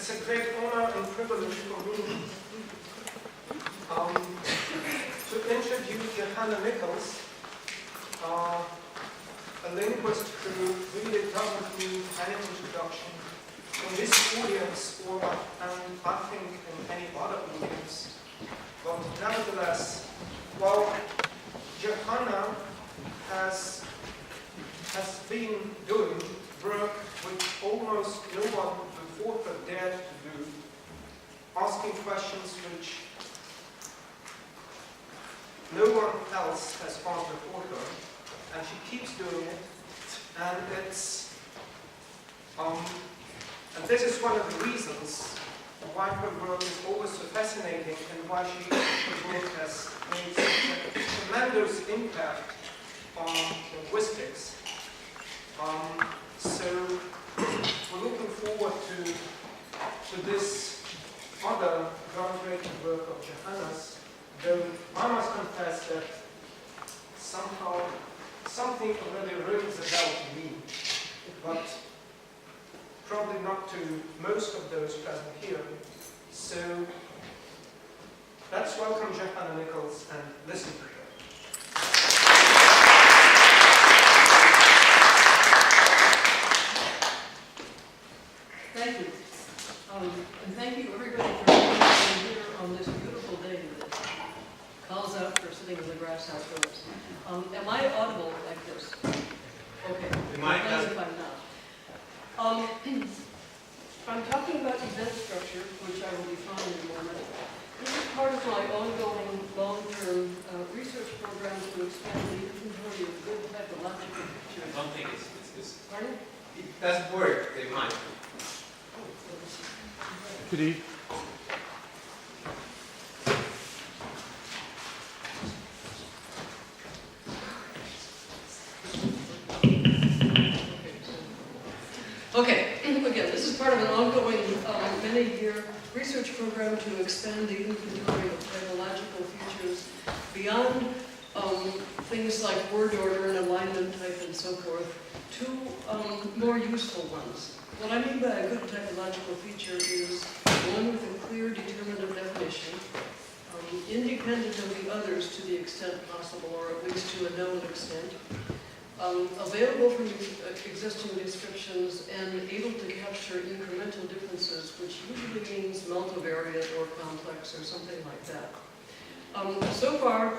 It's a great honor and privilege for me to introduce Johanna Nichols, a linguist who really doesn't need any introduction in this audience or I think in any other audience. But nevertheless, well, Johanna has been doing work which almost no one before her dared to do, asking questions which no one else has asked before her, and she keeps doing it. And it's and this is one of the reasons why her work is always so fascinating and why she has made such a tremendous impact on linguistics. So we're looking forward to this other groundbreaking work of Johanna's, though I must confess that somehow something already rings a bell to me, but probably not to most of those present here. So let's welcome Johanna Nichols and listen to her. Thank you. And thank you everybody for being here on this beautiful day that calls out for sitting in the grass outdoors. Am I audible like this? Okay. If I'm not. I'm talking about event structure, which I will define in a moment. This is part of my ongoing long-term research program to expand the inventory of good typological features. I don't think it's Pardon? it doesn't work, they might. Good evening. Okay, again, this is part of an ongoing many-year research program to expand the inventory of typological features beyond things like word order and alignment type and so forth to more useful ones. What I mean by a good typological feature is one with a clear determinative definition, independent of the others to the extent possible, or at least to a known extent, available from existing descriptions and able to capture incremental differences, which usually means multivariate or complex or something like that. So far,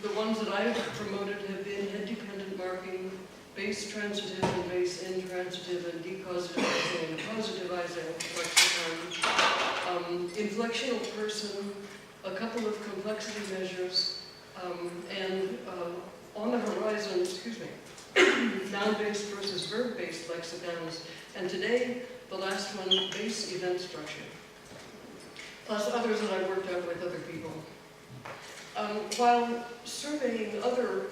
the ones that I've promoted have been head-dependent marking, base transitive and base intransitive, and depositivizing and positivizing lexicon, inflectional person, a couple of complexity measures, and on the horizon, noun-based versus verb-based lexicons, and today, the last one, base event structure, plus others that I worked out with other people. While surveying other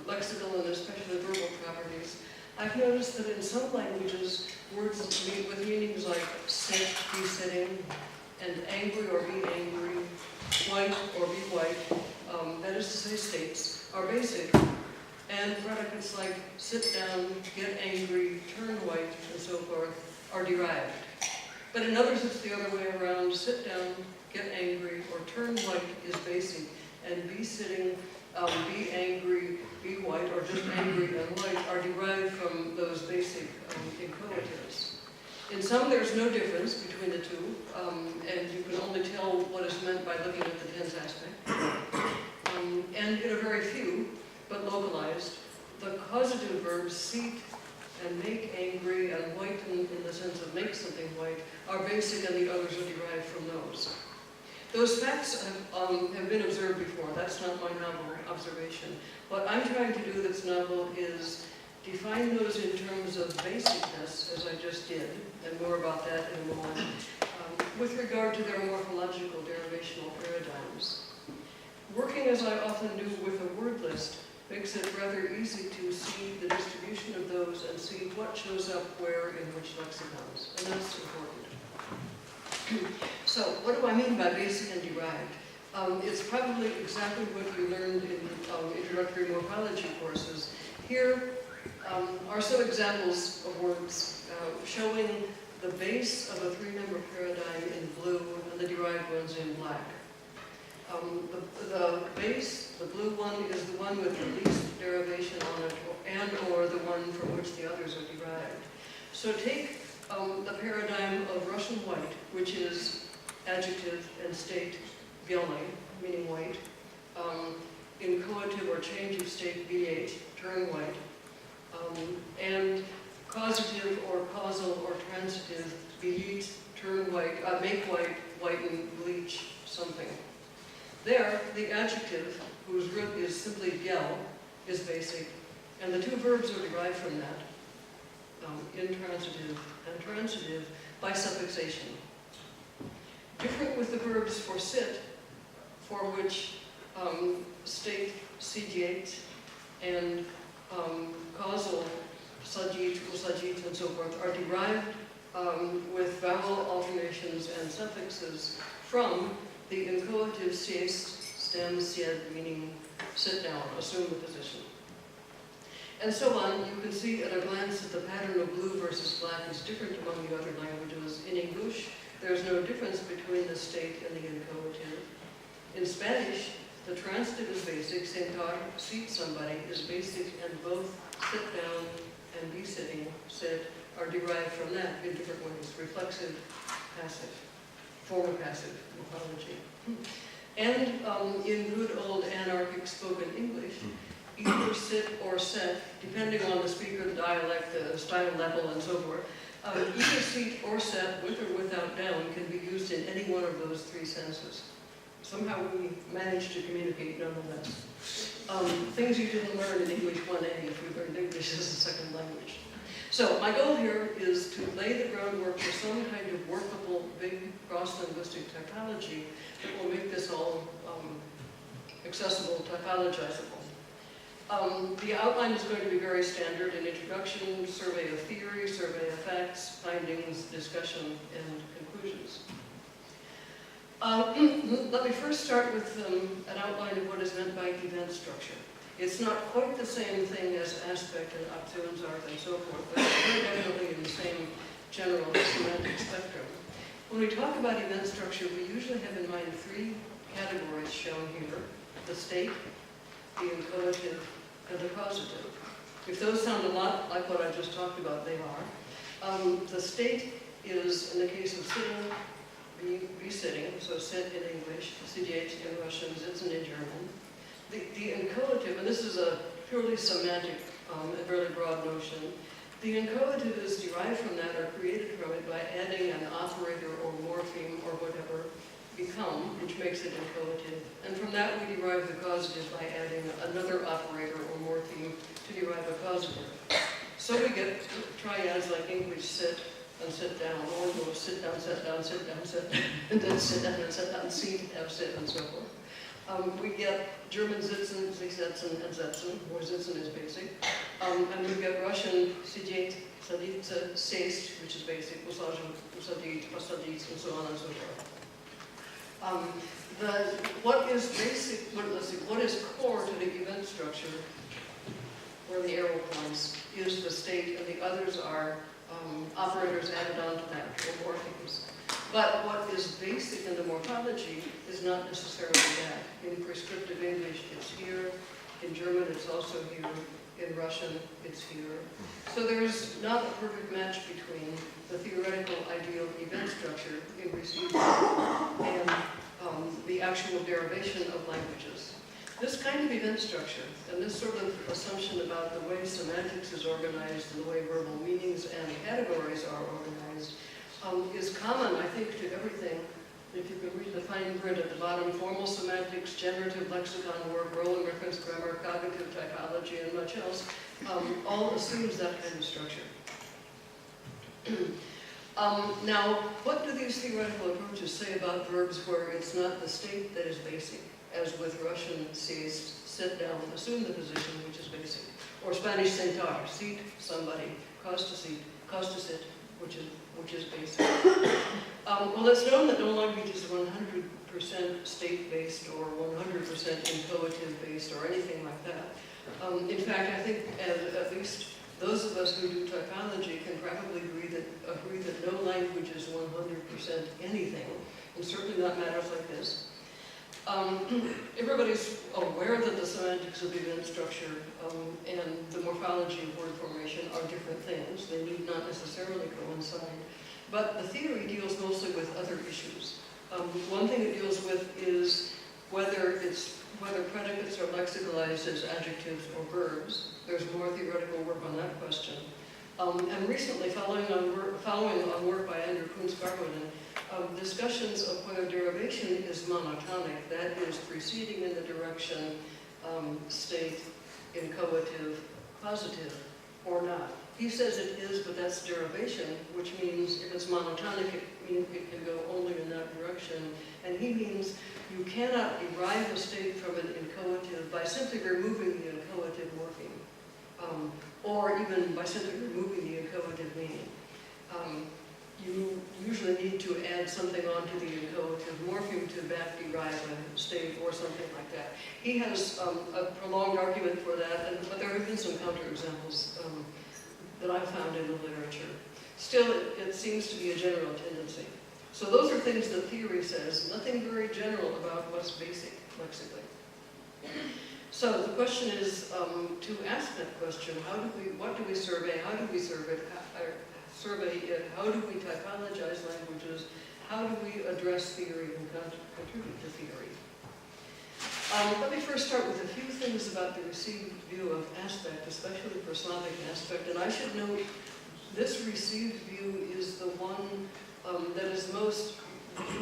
lexical and especially verbal properties, I've noticed that in some languages, words with meanings like sit, be sitting, and angry or be angry, white or be white, that is to say states, are basic, and predicates like sit down, get angry, turn white, and so forth are derived. But in others it's the other way around. Sit down, get angry, or turn white is basic, and be sitting, be angry, be white, or just angry and white are derived from those basic inchoatives. In some there's no difference between the two, and you can only tell what is meant by looking at the tense aspect. And in a very few, but localized, the causative verbs seat and make angry and whiten in the sense of make something white are basic, and the others are derived from those. Those facts have been observed before. That's not my novel observation. What I'm trying to do that's novel is define those in terms of basicness, as I just did, and more about that in a moment, with regard to their morphological derivational paradigms. Working as I often do with a word list makes it rather easy to see the distribution of those and see what shows up where in which lexicons, and that's important. So, what do I mean by basic and derived? It's probably exactly what you learned in introductory morphology courses. Here are some examples of words showing the base of a three-member paradigm in blue and the derived ones in black. The base, the blue one, is the one with the least derivation on it, and/or the one from which the others are derived. So take the paradigm of Russian white, which is adjective and state bielny, meaning white, inchoative or change of state BH, turn white, and causative or causal or transitive bleach, turn white, make white, whiten, bleach, something. There, the adjective, whose root is simply gel, is basic, and the two verbs are derived from that, intransitive and transitive, by suffixation. Different with the verbs for sit, for which state, sijiet, and causal, sajit, usajit, and so forth, are derived with vowel alternations and suffixes from the inchoative siest, stem, sied, meaning sit down, assume the position. And so on. You can see at a glance that the pattern of blue versus black is different among the other languages. In English, there's no difference between the state and the inchoative. In Spanish, the transitive is basic, sentar, seat somebody, is basic, and both sit down and be sitting, sit, are derived from that in different ways, reflexive, passive, former passive morphology. And in good old anarchic spoken English, either sit or set, depending on the speaker, the dialect, the style level, and so forth, either seat or set, with or without down, can be used in any one of those three senses. Somehow we managed to communicate nonetheless. Things you didn't learn in English 1A if you learned English as a second language. So my goal here is to lay the groundwork for some kind of workable, big cross-linguistic typology that will make this all accessible, typologizable. The outline is going to be very standard: an introduction, survey of theory, survey of facts, findings, discussion, and conclusions. Let me first start with an outline of what is meant by event structure. It's not quite the same thing as aspect and Aktionsart and so forth, but it's very definitely in the same general semantic spectrum. When we talk about event structure, we usually have in mind three categories shown here: the state, the inchoative, and the causative. If those sound a lot like what I just talked about, they are. The state is, in the case of sitting, be sitting, so sit in English, sijiet in Russian, sitzen in German. The inchoative, and this is a purely semantic and very broad notion, the inchoative is derived from that or created from it by adding an operator or morpheme or whatever, become, which makes it inchoative. And from that we derive the causative by adding another operator or morpheme to derive a causative. So we get triads like English sit and sit down, or sit down, sit down, sit down, sit down, and then sit down and sit down, seat, have sit, and so forth. We get German sitzen, sich setzen, and setzen, where sitzen is basic. And we get Russian sijiet, saditsa, sest, which is basic, usadit, pasadit, and so on and so forth. What is basic, what is core to the event structure, where the arrow points, is the state, and the others are operators added on to that, or morphemes. But what is basic in the morphology is not necessarily that. In prescriptive English, it's here. In German, it's also here. In Russian, it's here. So there's not a perfect match between the theoretical ideal event structure in received and the actual derivation of languages. This kind of event structure, and this sort of assumption about the way semantics is organized and the way verbal meanings and categories are organized, is common, I think, to everything. If you can read the fine print at the bottom: formal semantics, generative lexicon work, role and reference grammar, cognitive typology, and much else, all assumes that kind of structure. Now, what do these theoretical approaches say about verbs where it's not the state that is basic, as with Russian siest, sit down, assume the position, which is basic, or Spanish sentar, seat somebody, cause to seat, cause to sit, which is basic. Well, it's known that no language is 100% state-based or 100% inchoative-based or anything like that. In fact, I think at least Those of us who do typology can probably agree that no language is 100% anything, and certainly not matters like this. Everybody's aware that the semantics of event structure and the morphology of word formation are different things. They need not necessarily coincide. But the theory deals mostly with other issues. One thing it deals with is whether predicates are lexicalized as adjectives or verbs. There's more theoretical work on that question. And recently, following on work by Andrew Kuntz-Garbonen, discussions of whether derivation is monotonic, that is, preceding in the direction, state, inchoative, causative, or not. He says it is, but that's derivation, which means if it's monotonic, it can go only in that direction. And he means you cannot derive a state from an inchoative by simply removing the inchoative morpheme, or even by simply removing the inchoative meaning. You usually need to add something onto the inchoative morpheme to back derive a state or something like that. He has a prolonged argument for that, but there have been some counterexamples that I've found in the literature. Still, it seems to be a general tendency. So those are things that theory says, nothing very general about what's basic lexically. So the question is to ask that question: what do we survey? How do we survey it? How do we typologize languages? How do we address theory and contribute to theory? Let me first start with a few things about the received view of aspect, especially for Slavic aspect. And I should note, this received view is the one that is most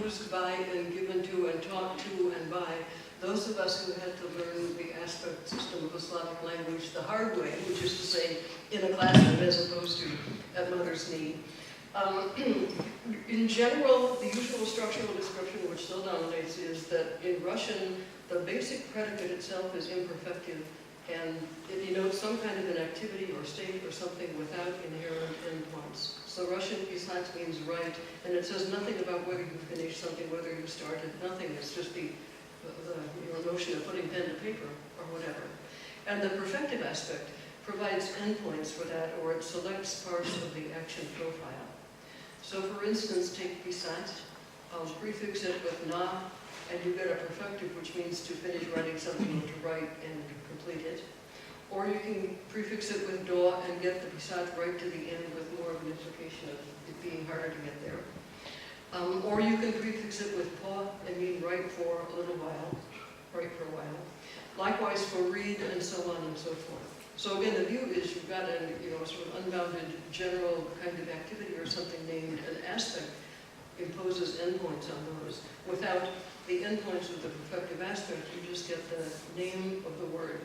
used by and given to and taught to and by those of us who had to learn the aspect system of a Slavic language the hard way, which is to say, in a classroom as opposed to at mother's knee. In general, the usual structural description, which still dominates, is that in Russian, the basic predicate itself is imperfective, and it denotes some kind of an activity or state or something without inherent endpoints. So Russian besides means right, and it says nothing about whether you finished something, whether you started, nothing. It's just the notion of putting pen to paper or whatever. And the perfective aspect provides endpoints for that, or it selects parts of the action profile. So for instance, take besides, prefix it with na, and you get a perfective, which means to finish writing something, to write and complete it. Or you can prefix it with do and get the besides right to the end with more of an implication of it being harder to get there. Or you can prefix it with pa and mean write for a little while, write for a while. Likewise for read, and so on and so forth. So again, the view is you've got a sort of unbounded general kind of activity or something named an aspect imposes endpoints on those. Without the endpoints of the perfective aspect, you just get the name of the word,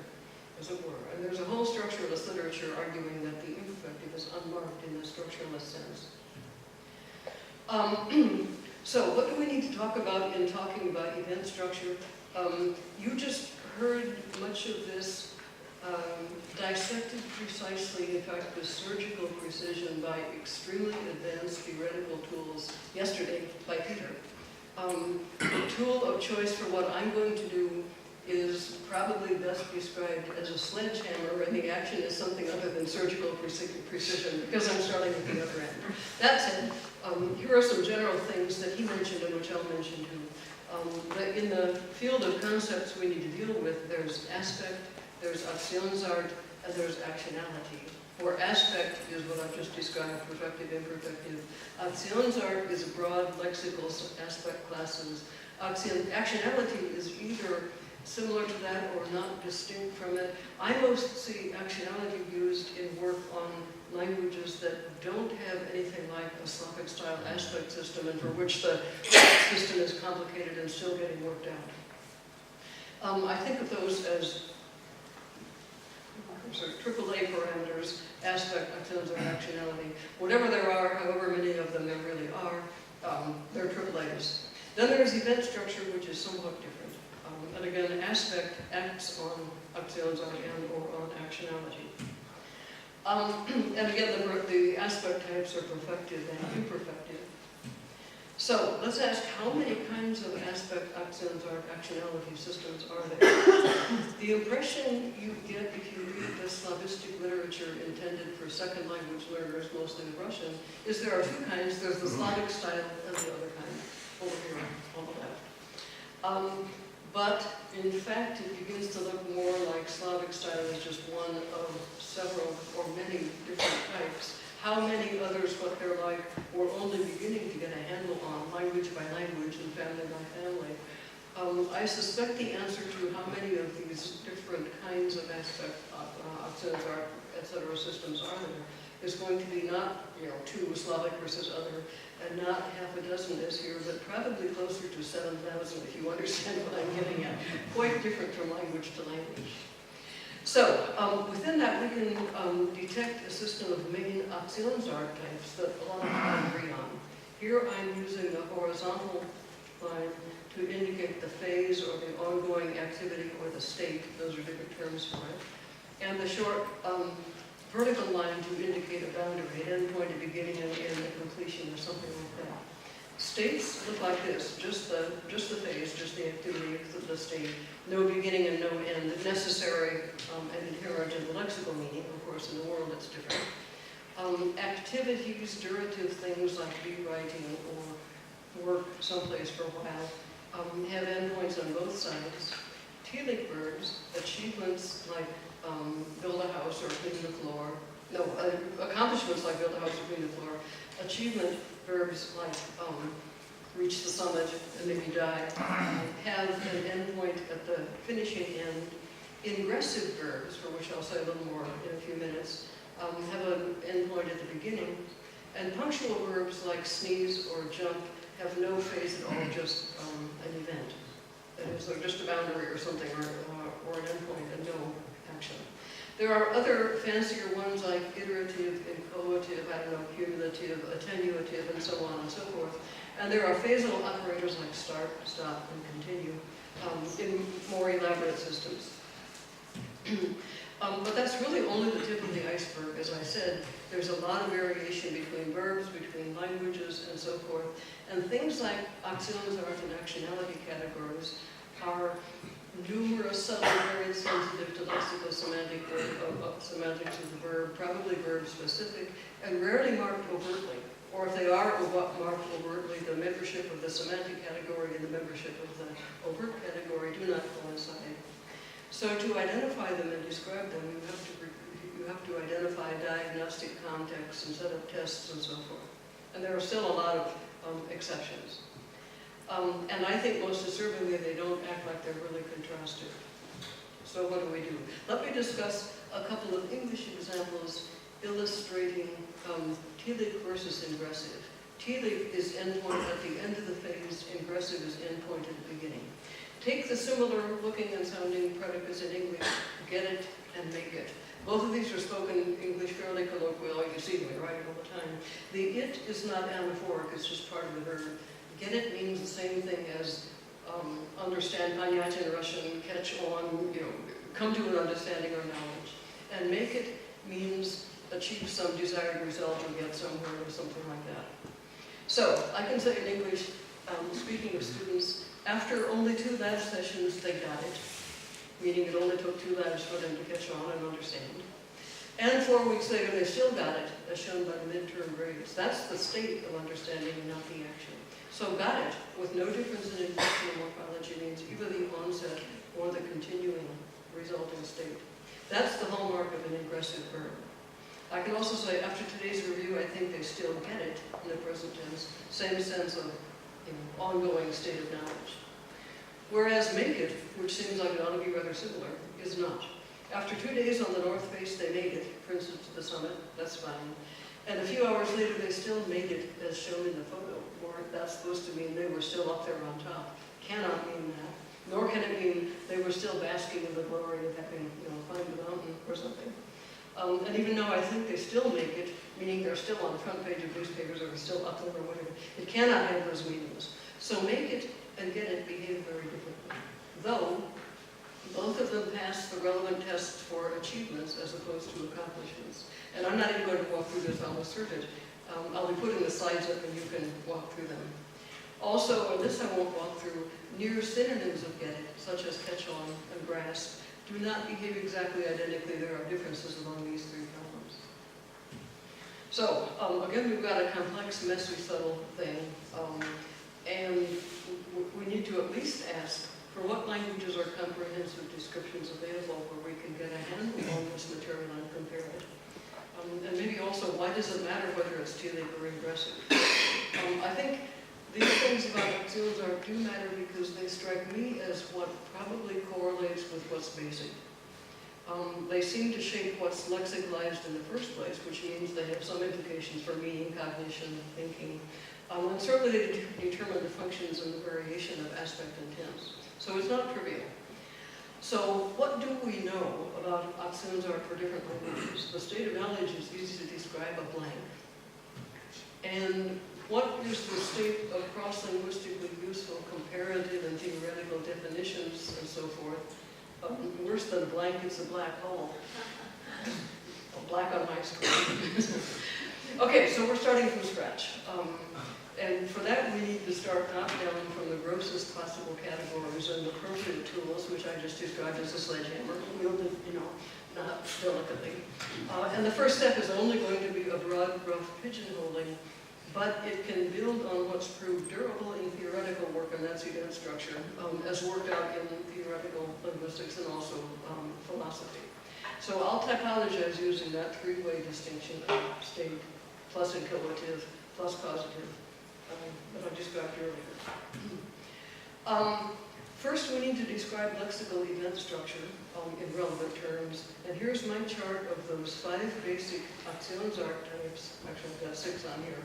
as it were. And there's a whole structuralist literature arguing that the imperfective is unmarked in the structuralist sense. So what do we need to talk about in talking about event structure? You just heard much of this dissected precisely, in fact, with surgical precision by extremely advanced theoretical tools yesterday by Peter. The tool of choice for what I'm going to do is probably best described as a sledgehammer, and the action is something other than surgical precision, because I'm starting at the other end. That said, here are some general things that he mentioned and which I'll mention too. That in the field of concepts we need to deal with, there's aspect, there's Aktionsart, and there's actionality. Or aspect is what I've just described, perfective, imperfective. Aktionsart is broad lexical aspect classes. Actionality is either similar to that or not distinct from it. I most see actionality used in work on languages that don't have anything like a Slavic style aspect system, and for which the system is complicated and still getting worked out. I think of those as sort of AAA parameters: aspect, Aktionsart, actionality. Whatever there are, however many of them there really are, they're AAAs. Then there's event structure, which is somewhat different. And again, aspect acts on Aktionsart and or on actionality. And again, the aspect types are perfective and imperfective. So let's ask, how many kinds of aspect accents or actionality systems are there? The impression you get if you read the Slavistic literature intended for second language learners, mostly Russian, is there are two kinds. There's the Slavic style and the other kind, over here on the left. But in fact, it begins to look more like Slavic style as just one of several or many different types. How many others, what they're like, we're only beginning to get a handle on, language by language and family by family. I suspect the answer to how many of these different kinds of aspect, accents, etc. systems are there is going to be not, two Slavic versus other, and not half a dozen as here, but probably closer to 7,000 if you understand what I'm getting at. Quite different from language to language. So, within that we can detect a system of main Aktionsart types that a lot of people agree on. Here I'm using the horizontal line to indicate the phase or the ongoing activity or the state. Those are different terms for it. And the short vertical line to indicate a boundary, an endpoint, a beginning, and a completion, or something like that. States look like this, just the phase, just the activity of the state, no beginning and no end, necessary and inherent in the lexical meaning. Of course, in the world it's different. Activities, durative things like rewriting or work someplace for a while, have endpoints on both sides. Telic verbs, achievements like build a house or clean the floor, accomplishments like build a house or clean the floor, achievement verbs like reach the summit and maybe die, have an endpoint at the finishing end. Ingressive verbs, for which I'll say a little more in a few minutes, have an endpoint at the beginning. And punctual verbs like sneeze or jump have no phase at all, just an event. That is, they're just a boundary or something, or an endpoint and no action. There are other fancier ones like iterative, inchoative, cumulative, attenuative, and so on and so forth. And there are phasal operators like start, stop, and continue in more elaborate systems. But that's really only the tip of the iceberg. As I said, there's a lot of variation between verbs, between languages, and so forth. And things like Aktionsart and actionality categories are numerous, subtle, very sensitive to lexical-semantic semantics of the verb, probably verb-specific, and rarely marked overtly. Or if they are marked overtly, the membership of the semantic category and the membership of the overt category do not coincide. So to identify them and describe them, you have to identify diagnostic contexts and set up tests and so forth. And there are still a lot of exceptions. And I think most assertively they don't act like they're really contrasted. So what do we do? Let me discuss a couple of English examples illustrating telic versus ingressive. Telic is endpoint at the end of the phase, ingressive is endpoint at the beginning. Take the similar looking and sounding predicates in English, get it and make it. Both of these are spoken English fairly colloquial, you see them, I write it all the time. The it is not anaphoric, it's just part of the verb. Get it means the same thing as understand, понять in Russian, catch on, come to an understanding or knowledge. And make it means achieve some desired result or get somewhere or something like that. So I can say in English, speaking of students, after only 2 lab sessions, they got it, meaning it only took 2 labs for them to catch on and understand. And 4 weeks later, they still got it, as shown by the midterm grades. That's the state of understanding and not the action. So got it, with no difference in inflection or morphology, means either the onset or the continuing resulting state. That's the hallmark of an ingressive verb. I can also say, after today's review, I think they still get it in the present tense, same sense of ongoing state of knowledge. Whereas make it, which seems like it ought to be rather similar, is not. After 2 days on the north face, they made it, for instance, to the summit, that's fine. And a few hours later, they still made it, as shown in the photo, or that's supposed to mean they were still up there on top. Cannot mean that, nor can it mean they were still basking in the glory of having, climbed the mountain or something. And even though I think they still make it, meaning they're still on the front page of newspapers or still up there or whatever, it cannot have those meanings. So make it and get it behave very differently. Though, both of them pass the relevant tests for achievements as opposed to accomplishments. And I'm not even going to walk through this, I'll assert it. I'll be putting the slides up and you can walk through them. Also, and this I won't walk through, near synonyms of get it, such as catch-on and grasp, do not behave exactly identically. There are differences among these three problems. So, again, we've got a complex, messy, subtle thing, and we need to at least ask, for what languages are comprehensive descriptions available where we can get a handle on this material and compare it? And maybe also, why does it matter whether it's telic or ingressive? I think these things about auxiliaries do matter because they strike me as what probably correlates with what's basic. They seem to shape what's lexicalized in the first place, which means they have some implications for meaning, cognition, thinking. And certainly they determine the functions and the variation of aspect and tense. So it's not trivial. So what do we know about auxiliaries for different languages? The state of knowledge is easy to describe a blank. And what is the state of cross-linguistically useful comparative and theoretical definitions and so forth? Worse than blank, it's a black hole. Black on my screen. Okay, so we're starting from scratch. And for that, we need to start top down from the grossest possible categories and appropriate tools, which I just described as a sledgehammer, wielded, not delicately. And the first step is only going to be a broad, rough pigeonholing, but it can build on what's proved durable in theoretical work, and that's event structure, as worked out in theoretical linguistics and also philosophy. So I'll typologize using that three-way distinction of state plus incoative plus causative that I described earlier. First, we need to describe lexical event structure in relevant terms. And here's my chart of those 5 basic auxiliary archetypes. Actually, I've got 6 on here.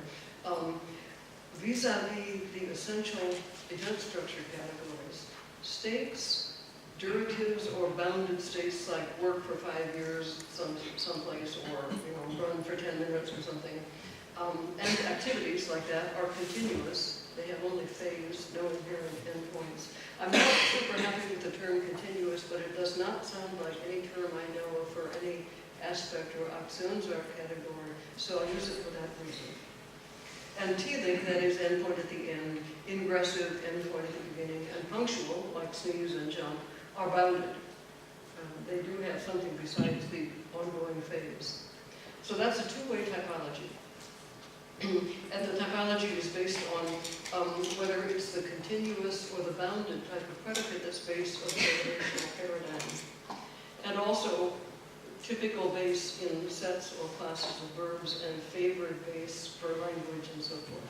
Vis-a-vis the essential event structure categories. States, duratives, or bounded states like work for 5 years someplace, or run for 10 minutes or something. And activities like that are continuous. They have only phase, no inherent endpoints. I'm not super happy with the term continuous, but it does not sound like any term I know of for any aspect or auxiliary category, so I use it for that reason. And telic, that is endpoint at the end, ingressive, endpoint at the beginning, and punctual, like sneeze and jump, are bounded. They do have something besides the ongoing phase. So that's a two-way typology. And the typology is based on whether it's the continuous or the bounded type of predicate that's based on the relational paradigm. And also typical base in sets or classes of verbs and favored base for language and so forth.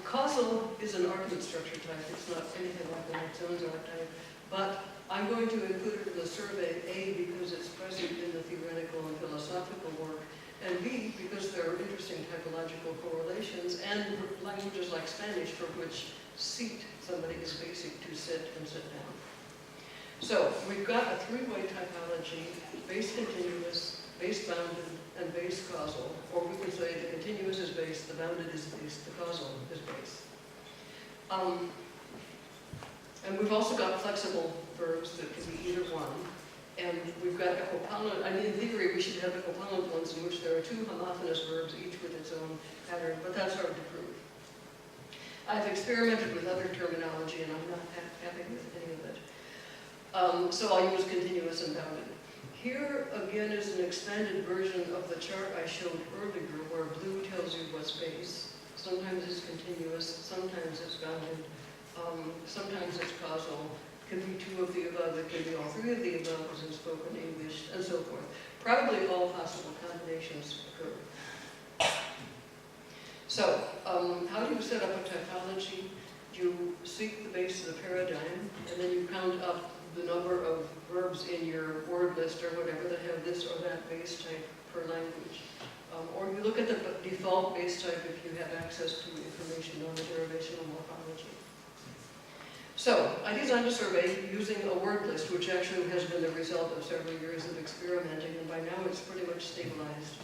Causal is an argument structure type. It's not anything like an auxiliary type, but I'm going to include it in the survey, A, because it's present in the theoretical and philosophical work, and B, because there are interesting typological correlations, and languages like Spanish for which seat somebody is basic to sit and sit down. So we've got a three-way typology: base continuous, base bounded, and base causal. Or we could say the continuous is base, the bounded is base, the causal is base. And we've also got flexible verbs that can be either one. And we've got equivalent, in theory we should have equivalent ones in which there are 2 homophonous verbs, each with its own pattern, but that's hard to prove. I've experimented with other terminology and I'm not happy with any of it. So I'll use continuous and bounded. Here again is an expanded version of the chart I showed earlier where blue tells you what's base. Sometimes it's continuous, sometimes it's bounded, sometimes it's causal. It can be 2 of the above, it can be all 3 of the above as in spoken English, and so forth. Probably all possible combinations occur. So, how do you set up a typology? You seek the base of the paradigm, and then you count up the number of verbs in your word list or whatever that have this or that base type per language. Or you look at the default base type if you have access to information on the derivational morphology. So, I designed a survey using a word list, which actually has been the result of several years of experimenting, and by now it's pretty much stabilized.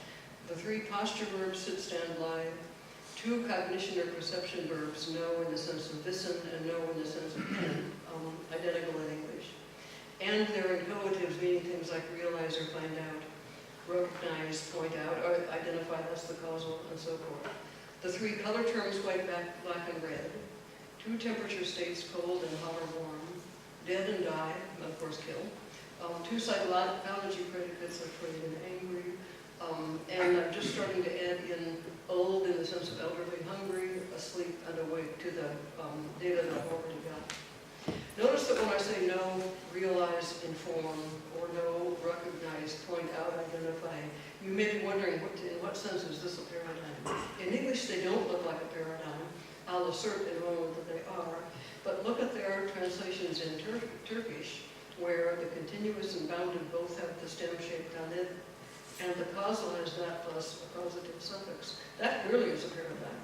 The 3 posture verbs, sit, stand, lie. 2 cognition or perception verbs, know in the sense of wissen and know in the sense of pen, identical in English. And they're incoatives, meaning things like realize or find out, recognize, point out, or identify, that's the causal, and so forth. The 3 color terms, white, black, and red. 2 temperature states, cold and hot or warm. Dead and die, and of course kill. 2 psychology predicates, afraid and angry. And I'm just starting to add in old in the sense of elderly, hungry, asleep, and awake to the data that I've already got. Notice that when I say no, realize, inform, or no, recognize, point out, identify, you may be wondering in what sense is this a paradigm? In English, they don't look like a paradigm. I'll assert in a moment that they are. But look at their translations in Turkish, where the continuous and bounded both have the stem shape danid, and the causal has that plus a causative suffix. That really is a paradigm.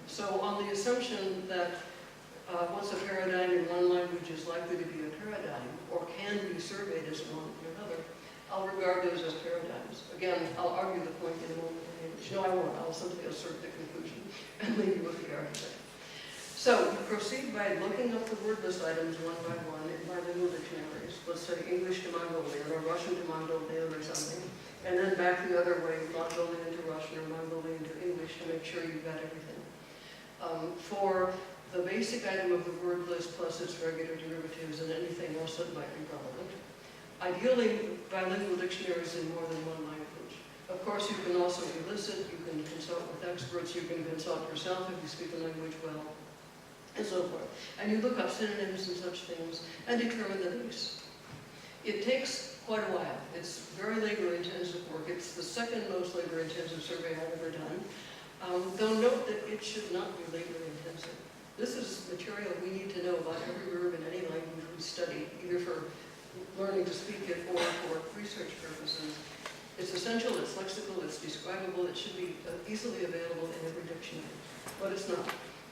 So on the assumption that what's a paradigm in one language is likely to be a paradigm, or can be surveyed as one in another, I'll regard those as paradigms. Again, I'll argue the point in a moment in English. No, I won't. I'll simply assert the conclusion and leave you with the argument. So, you proceed by looking up the word list items one by one in bilingual dictionaries. Let's say English to Mongolian, or Russian to Mongolian or something. And then back the other way, Mongolian to Russian or Mongolian to English to make sure you've got everything. For the basic item of the word list plus its regular derivatives and anything else that might be relevant. Ideally, bilingual dictionaries in more than one language. Of course, you can also elicit, you can consult with experts, you can consult yourself if you speak the language well, and so forth. And you look up synonyms and such things and determine the base. It takes quite a while. It's very labor-intensive work. It's the second most labor-intensive survey I've ever done. Though note that it should not be labor-intensive. This is material we need to know about every verb in any language we study, either for learning to speak it or for research purposes. It's essential, it's lexical, it's describable, it should be easily available in every dictionary. But it's not.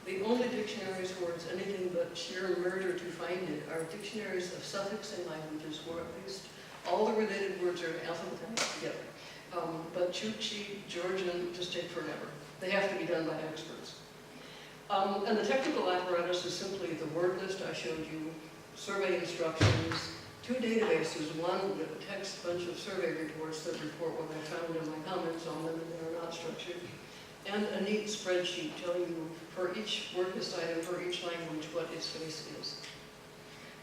The only dictionaries where it's anything but sheer murder to find it are dictionaries of suffixing languages where at least all the related words are alphabetized together. But Chukchi, Georgian just take forever. They have to be done by experts. And the technical apparatus is simply the word list I showed you, survey instructions, 2 databases, one with a text bunch of survey reports that report what I found and my comments on them, and they are not structured, and a neat spreadsheet telling you for each word list item for each language what its face is.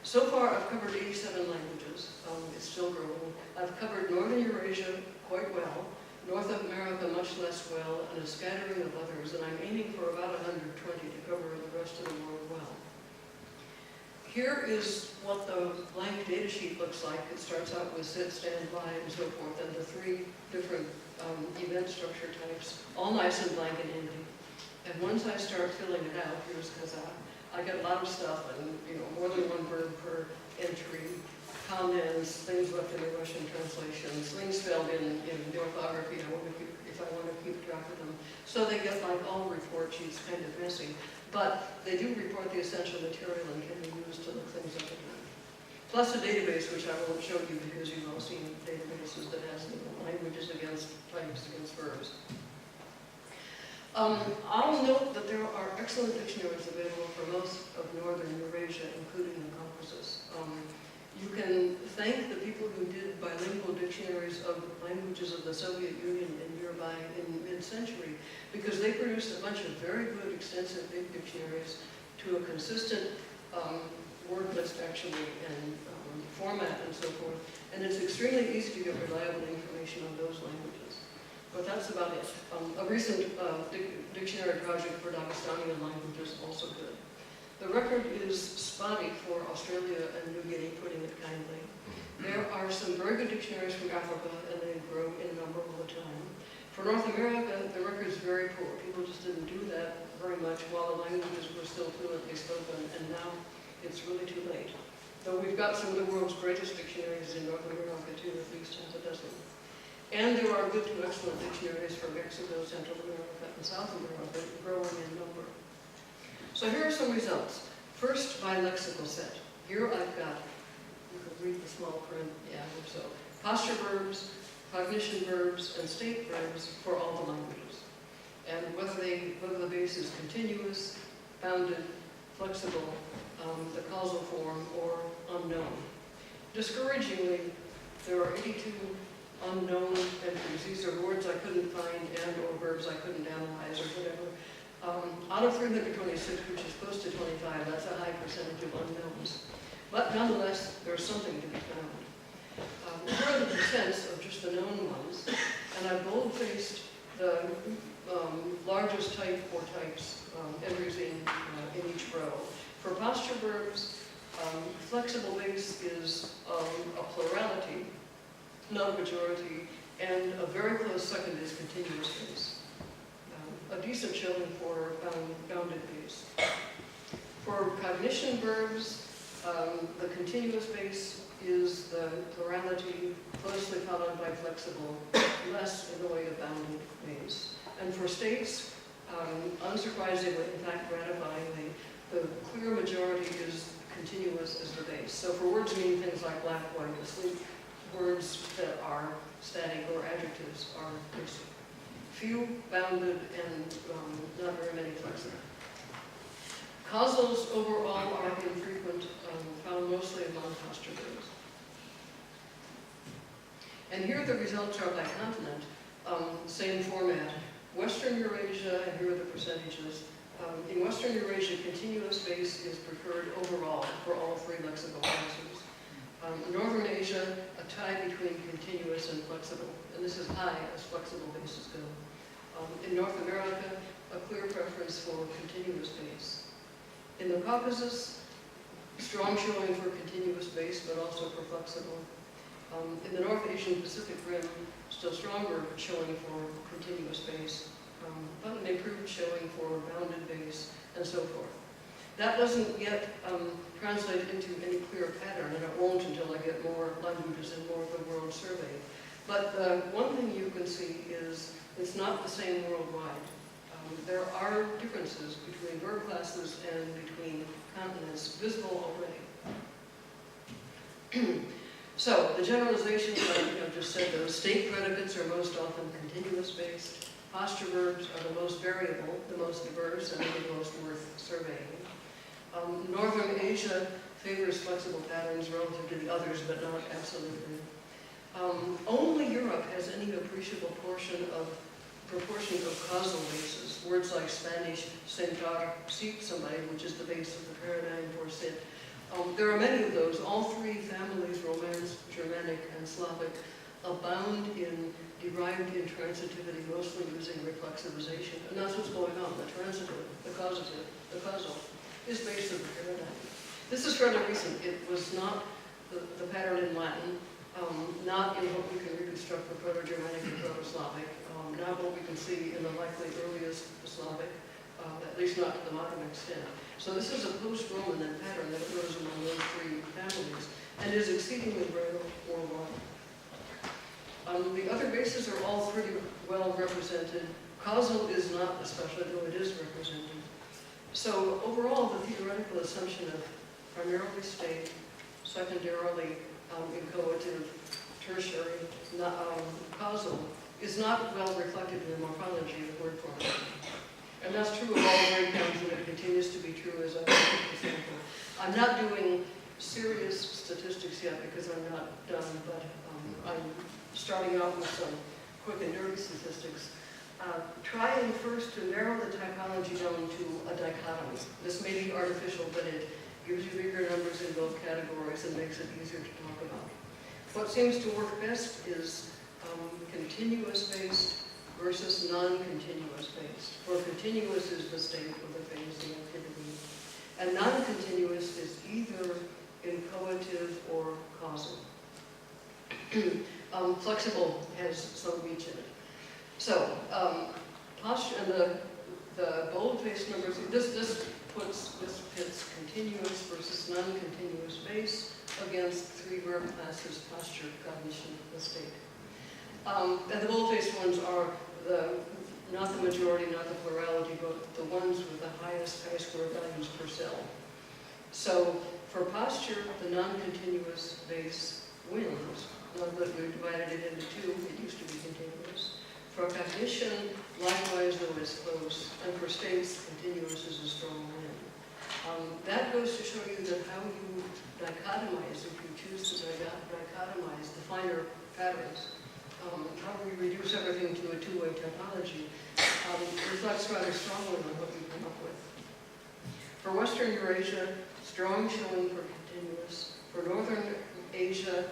So far I've covered 87 languages. It's still growing. I've covered Northern Eurasia quite well, North America much less well, and a scattering of others, and I'm aiming for about 120 to cover the rest of the world well. Here is what the blank data sheet looks like. It starts out with sit, stand by, and so forth, and the 3 different event structure types, all nice and blank and empty. And once I start filling it out, here's Kazakh, I get a lot of stuff, and more than one verb per entry, comments, things left in the Russian translations, things spelled in the orthography if I want to keep track of them. So they get like all report sheets, kind of messy. But they do report the essential material and can be used to look things up again. Plus a database, which I won't show you because you've all seen databases that has languages against types against verbs. I'll note that there are excellent dictionaries available for most of Northern Eurasia, including the Caucasus. You can thank the people who did bilingual dictionaries of languages of the Soviet Union and nearby in mid-century, because they produced a bunch of very good, extensive big dictionaries to a consistent word list, actually, and format and so forth. And it's extremely easy to get reliable information on those languages. But that's about it. A recent dictionary project for Dagestani languages also good. The record is spotty for Australia and New Guinea, putting it kindly. There are some very good dictionaries from Africa, and they grow in number all the time. For North America, the record is very poor. People just didn't do that very much while the languages were still fluently spoken, and now it's really too late. Though we've got some of the world's greatest dictionaries in North America, too, at least half a dozen. And there are good to excellent dictionaries for Mexico, Central America, and South America, growing in number. So here are some results. First, by lexical set. Here I've got, you can read the small print, yeah, I hope so. Posture verbs, cognition verbs, and state verbs for all the languages. And whether the base is continuous, bounded, flexible, the causal form, or unknown. Discouragingly, there are 82 unknown entries. These are words I couldn't find and or verbs I couldn't analyze or whatever. Out of 326, which is close to 25, that's a high percentage of unknowns. But nonetheless, there's something to be found. Here are the percents of just the known ones, and I bold-faced the largest type or types entries in each row. For posture verbs, flexible base is a plurality, not a majority, and a very close second is continuous base. A decent showing for bounded base. For cognition verbs, the continuous base is the plurality, closely followed by flexible, less in the way of bounded base. And for states, unsurprisingly, in fact gratifyingly, the clear majority is continuous as the base. So for words meaning things like black, white, asleep, words that are static or adjectives are basic. Few bounded and not very many flexible. Causals overall are infrequent, found mostly among posture verbs. And here the results are by continent, same format. Western Eurasia, and here are the percentages. In Western Eurasia, continuous base is preferred overall for all three lexical classes. Northern Asia, a tie between continuous and flexible, and this is high as flexible bases go. In North America, a clear preference for continuous base. In the Caucasus, strong showing for continuous base, but also for flexible. In the North Asian Pacific Rim, still stronger showing for continuous base, but an improved showing for bounded base, and so forth. That doesn't yet translate into any clear pattern, and it won't until I get more languages and more of the world surveyed. But one thing you can see is it's not the same worldwide. There are differences between verb classes and between continents visible already. So the generalizations I just said, those state predicates are most often continuous based. Posture verbs are the most variable, the most diverse, and the most worth surveying. Northern Asia favors flexible patterns relative to the others, but not absolutely. Only Europe has any appreciable proportion of causal bases. Words like Spanish, sentar, seat somebody, which is the base of the paradigm for sit. There are many of those. All three families, Romance, Germanic, and Slavic, abound in derived intransitivity, mostly using reflexivization. And that's what's going on. The transitive, the causative, the causal is based on the paradigm. This is fairly recent. It was not the pattern in Latin, not in what we can reconstruct for Proto-Germanic and Proto-Slavic, not what we can see in the likely earliest Slavic, at least not to the modern extent. So this is a post-Roman pattern that occurs among those three families and is exceedingly rare worldwide. The other bases are all pretty well represented. Causal is not especially, though it is represented. So overall, the theoretical assumption of primarily state, secondarily inchoative, tertiary, causal, is not well reflected in the morphology of word formation. And that's true of all breakdowns, and it continues to be true as I take the sample. I'm not doing serious statistics yet because I'm not done, but I'm starting out with some quick and dirty statistics. Trying first to narrow the typology down to a dichotomy. This may be artificial, but it gives you bigger numbers in both categories and makes it easier to talk about. What seems to work best is continuous-based versus non-continuous based. For continuous is the state of the phase, the activity. And non-continuous is either inchoative or causal. Flexible has some reach in it. So, posture and the bold-faced numbers, this pits continuous versus non-continuous base against three verb classes: posture, cognition, the state. And the bold-faced ones are not the majority, not the plurality, but the ones with the highest chi-square values per cell. So for posture, the non-continuous base wins. Now that we've divided it into two, it used to be continuous. For cognition, likewise, though it's close. And for states, continuous is a strong win. That goes to show you that how you dichotomize, if you choose to dichotomize the finer patterns, how we reduce everything to a two-way typology, reflects rather strongly on what we come up with. For Western Eurasia, strong showing for continuous. For Northern Asia,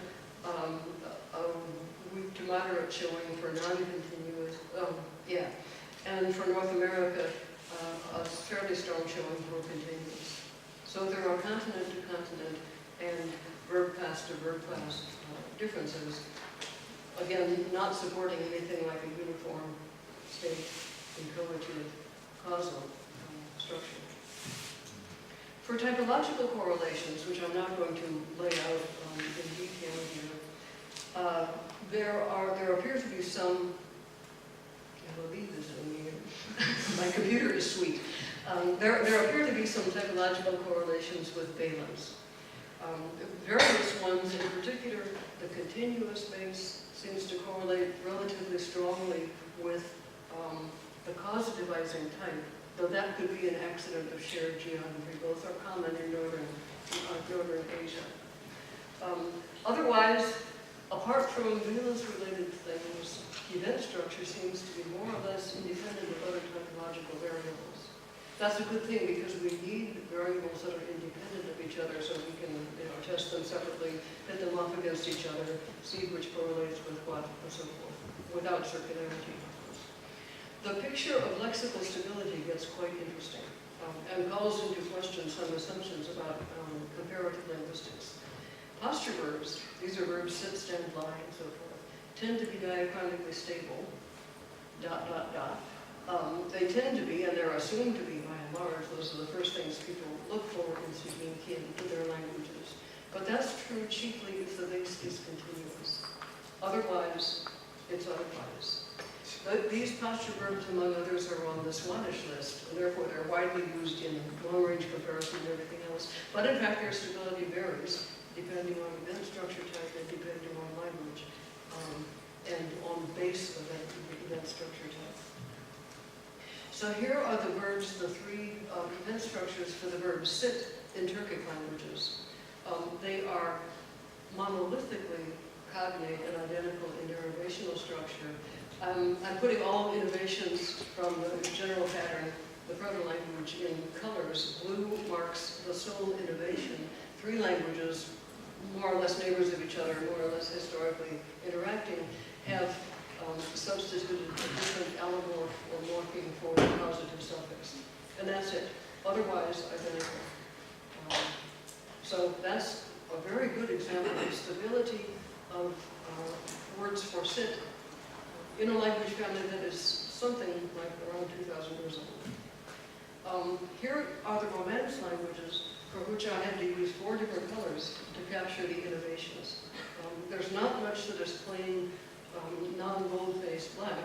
weak to moderate showing for non-continuous. And for North America, a fairly strong showing for continuous. So there are continent to continent and verb class to verb class differences. Again, not supporting anything like a uniform state inchoative causal structure. For typological correlations, which I'm not going to lay out in detail here, there appear to be some. I will leave this in here. My computer is sweet. There appear to be some typological correlations with valence. Various ones, in particular, the continuous base seems to correlate relatively strongly with the causativizing type, though that could be an accident of shared geography. Both are common in Northern Asia. Otherwise, apart from valence-related things, event structure seems to be more or less independent of other typological variables. That's a good thing because we need variables that are independent of each other so we can test them separately, pit them up against each other, see which correlates with what, and so forth, without circularity. The picture of lexical stability gets quite interesting and calls into question some assumptions about comparative linguistics. Posture verbs, these are verbs sit, stand, lie, and so forth, tend to be diachronically stable, ... They tend to be, and they're assumed to be by and large, those are the first things people look for in speaking kin to their languages. But that's true chiefly if the base is continuous. Otherwise, it's otherwise. But these posture verbs, among others, are on the Swannish list, and therefore they're widely used in long-range comparison and everything else. But in fact, their stability varies depending on event structure type and depending on language and on base event structure type. So here are the verbs, the three event structures for the verb sit in Turkic languages. They are monolithically cognate and identical in their innovational structure. I'm putting all innovations from the general pattern, the proto-language, in colors. Blue marks the sole innovation. Three languages, more or less neighbors of each other, more or less historically interacting, have substituted a different allegoric or morpheme for the causative suffix. And that's it. Otherwise, identical. So that's a very good example of stability of words for sit in a language family that is something like around 2,000 years old. Here are the Romance languages for which I had to use 4 different colors to capture the innovations. There's not much that is plain non-bold-faced black.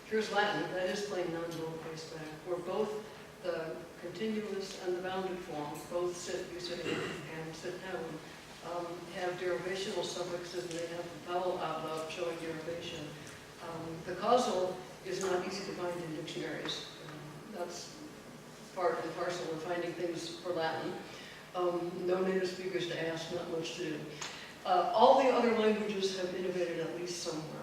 Here's Latin, that is plain non-bold-faced black, where both the continuous and the bounded form, both sit, be sitting, and sit down, have derivational suffixes and they have the vowel ablaut showing derivation. The causal is not easy to find in dictionaries. That's part and parcel of finding things for Latin. No native speakers to ask, not much to do. All the other languages have innovated at least somewhere.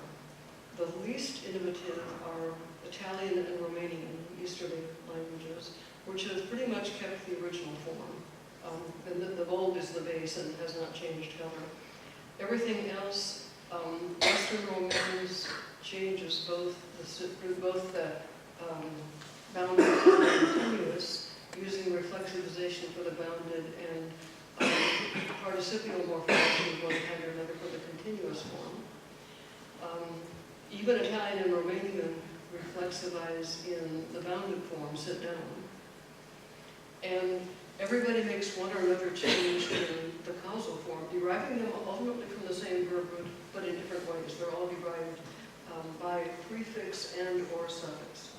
The least innovative are Italian and Romanian, Easterly languages, which have pretty much kept the original form. And the bold is the base and has not changed color. Everything else, Western Romance changes both the bounded and continuous, using reflexivization for the bounded and participial morphology of one kind or another for the continuous form. Even Italian and Romanian reflexivize in the bounded form, sit down. And everybody makes one or another change in the causal form, deriving them ultimately from the same verb root, but in different ways. They're all derived by prefix and or suffix.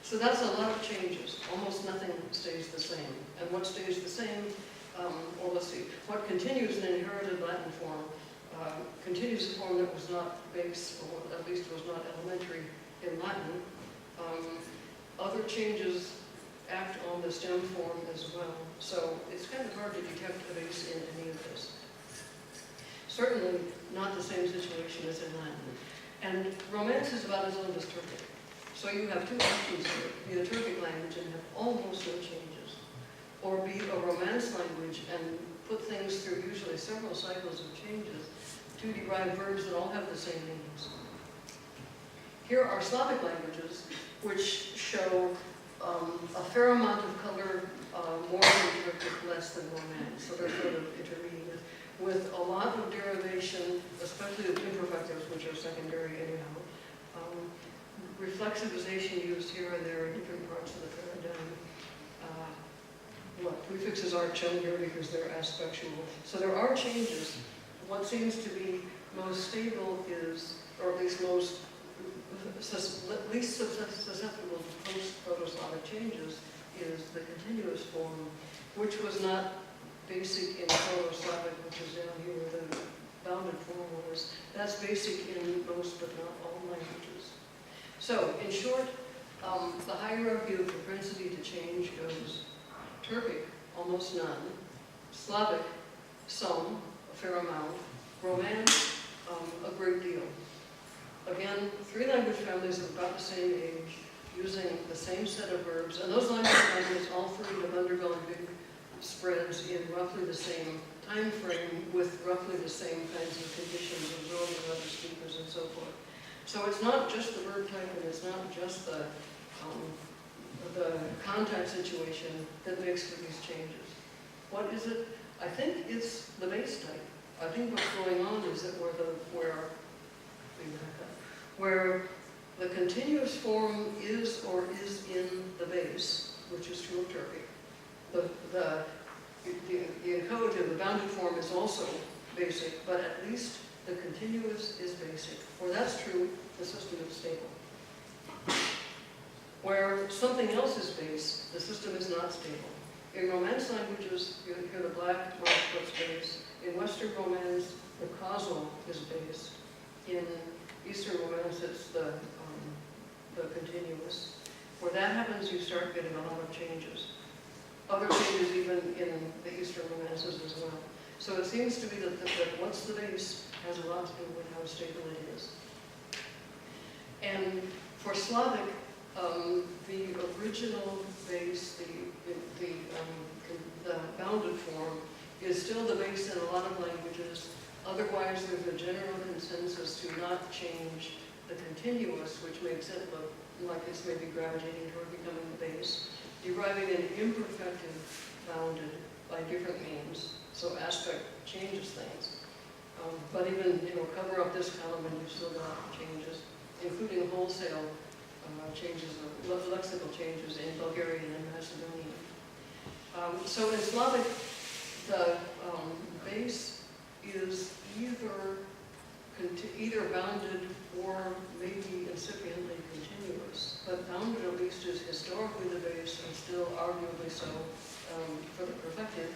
So that's a lot of changes. Almost nothing stays the same. And what stays the same, well, let's see, what continues in inherited Latin form continues a form that was not base, or at least was not elementary in Latin. Other changes act on the stem form as well. So it's kind of hard to detect a base in any of this. Certainly not the same situation as in Latin. And Romance is about as old as Turkic. So you have two options here: be a Turkic language and have almost no changes, or be a Romance language and put things through usually several cycles of changes to derive verbs that all have the same meanings. Here are Slavic languages, which show a fair amount of color, more than Turkic, less than Romance. So they're sort of intermediate, with a lot of derivation, especially of imperfectives, which are secondary anyhow. Reflexivization used here and there in different parts of the paradigm. Prefixes aren't shown here because they're aspectual. So there are changes. What seems to be most stable is, or at least least susceptible to post-Proto-Slavic changes, is the continuous form, which was not basic in Proto-Slavic, which is down here where the bounded form was. That's basic in most but not all languages. So, in short, the hierarchy of propensity to change goes Turkic, almost none; Slavic, some, a fair amount; Romance, a great deal. Again, three language families of about the same age, using the same set of verbs, and those language families, all three, have undergone big spreads in roughly the same time frame, with roughly the same kinds of conditions, absorbing other speakers and so forth. So it's not just the verb type, and it's not just the contact situation that makes for these changes. What is it? I think it's the base type. I think what's going on is that where the continuous form is or is in the base, which is true of Turkic. The encodative, the bounded form, is also basic, but at least the continuous is basic. Where that's true, the system is stable. Where something else is base, the system is not stable. In Romance languages, you hear the black mark plus base. In Western Romance, the causal is base. In Eastern Romance, it's the continuous. Where that happens, you start getting a lot of changes. Other changes even in the Eastern Romances as well. So it seems to be that what's the base has a lot to do with how stable it is. And for Slavic, the original base, the bounded form, is still the base in a lot of languages. Otherwise, there's a general consensus to not change the continuous, which makes it look like it's maybe gravitating toward becoming the base, deriving an imperfective bounded by different means. So aspect changes things. But even, cover up this column and you've still got changes, including wholesale changes, lexical changes in Bulgarian and Macedonian. So in Slavic, the base is either bounded or maybe incipiently continuous, but bounded at least is historically the base and still arguably so for the perfective,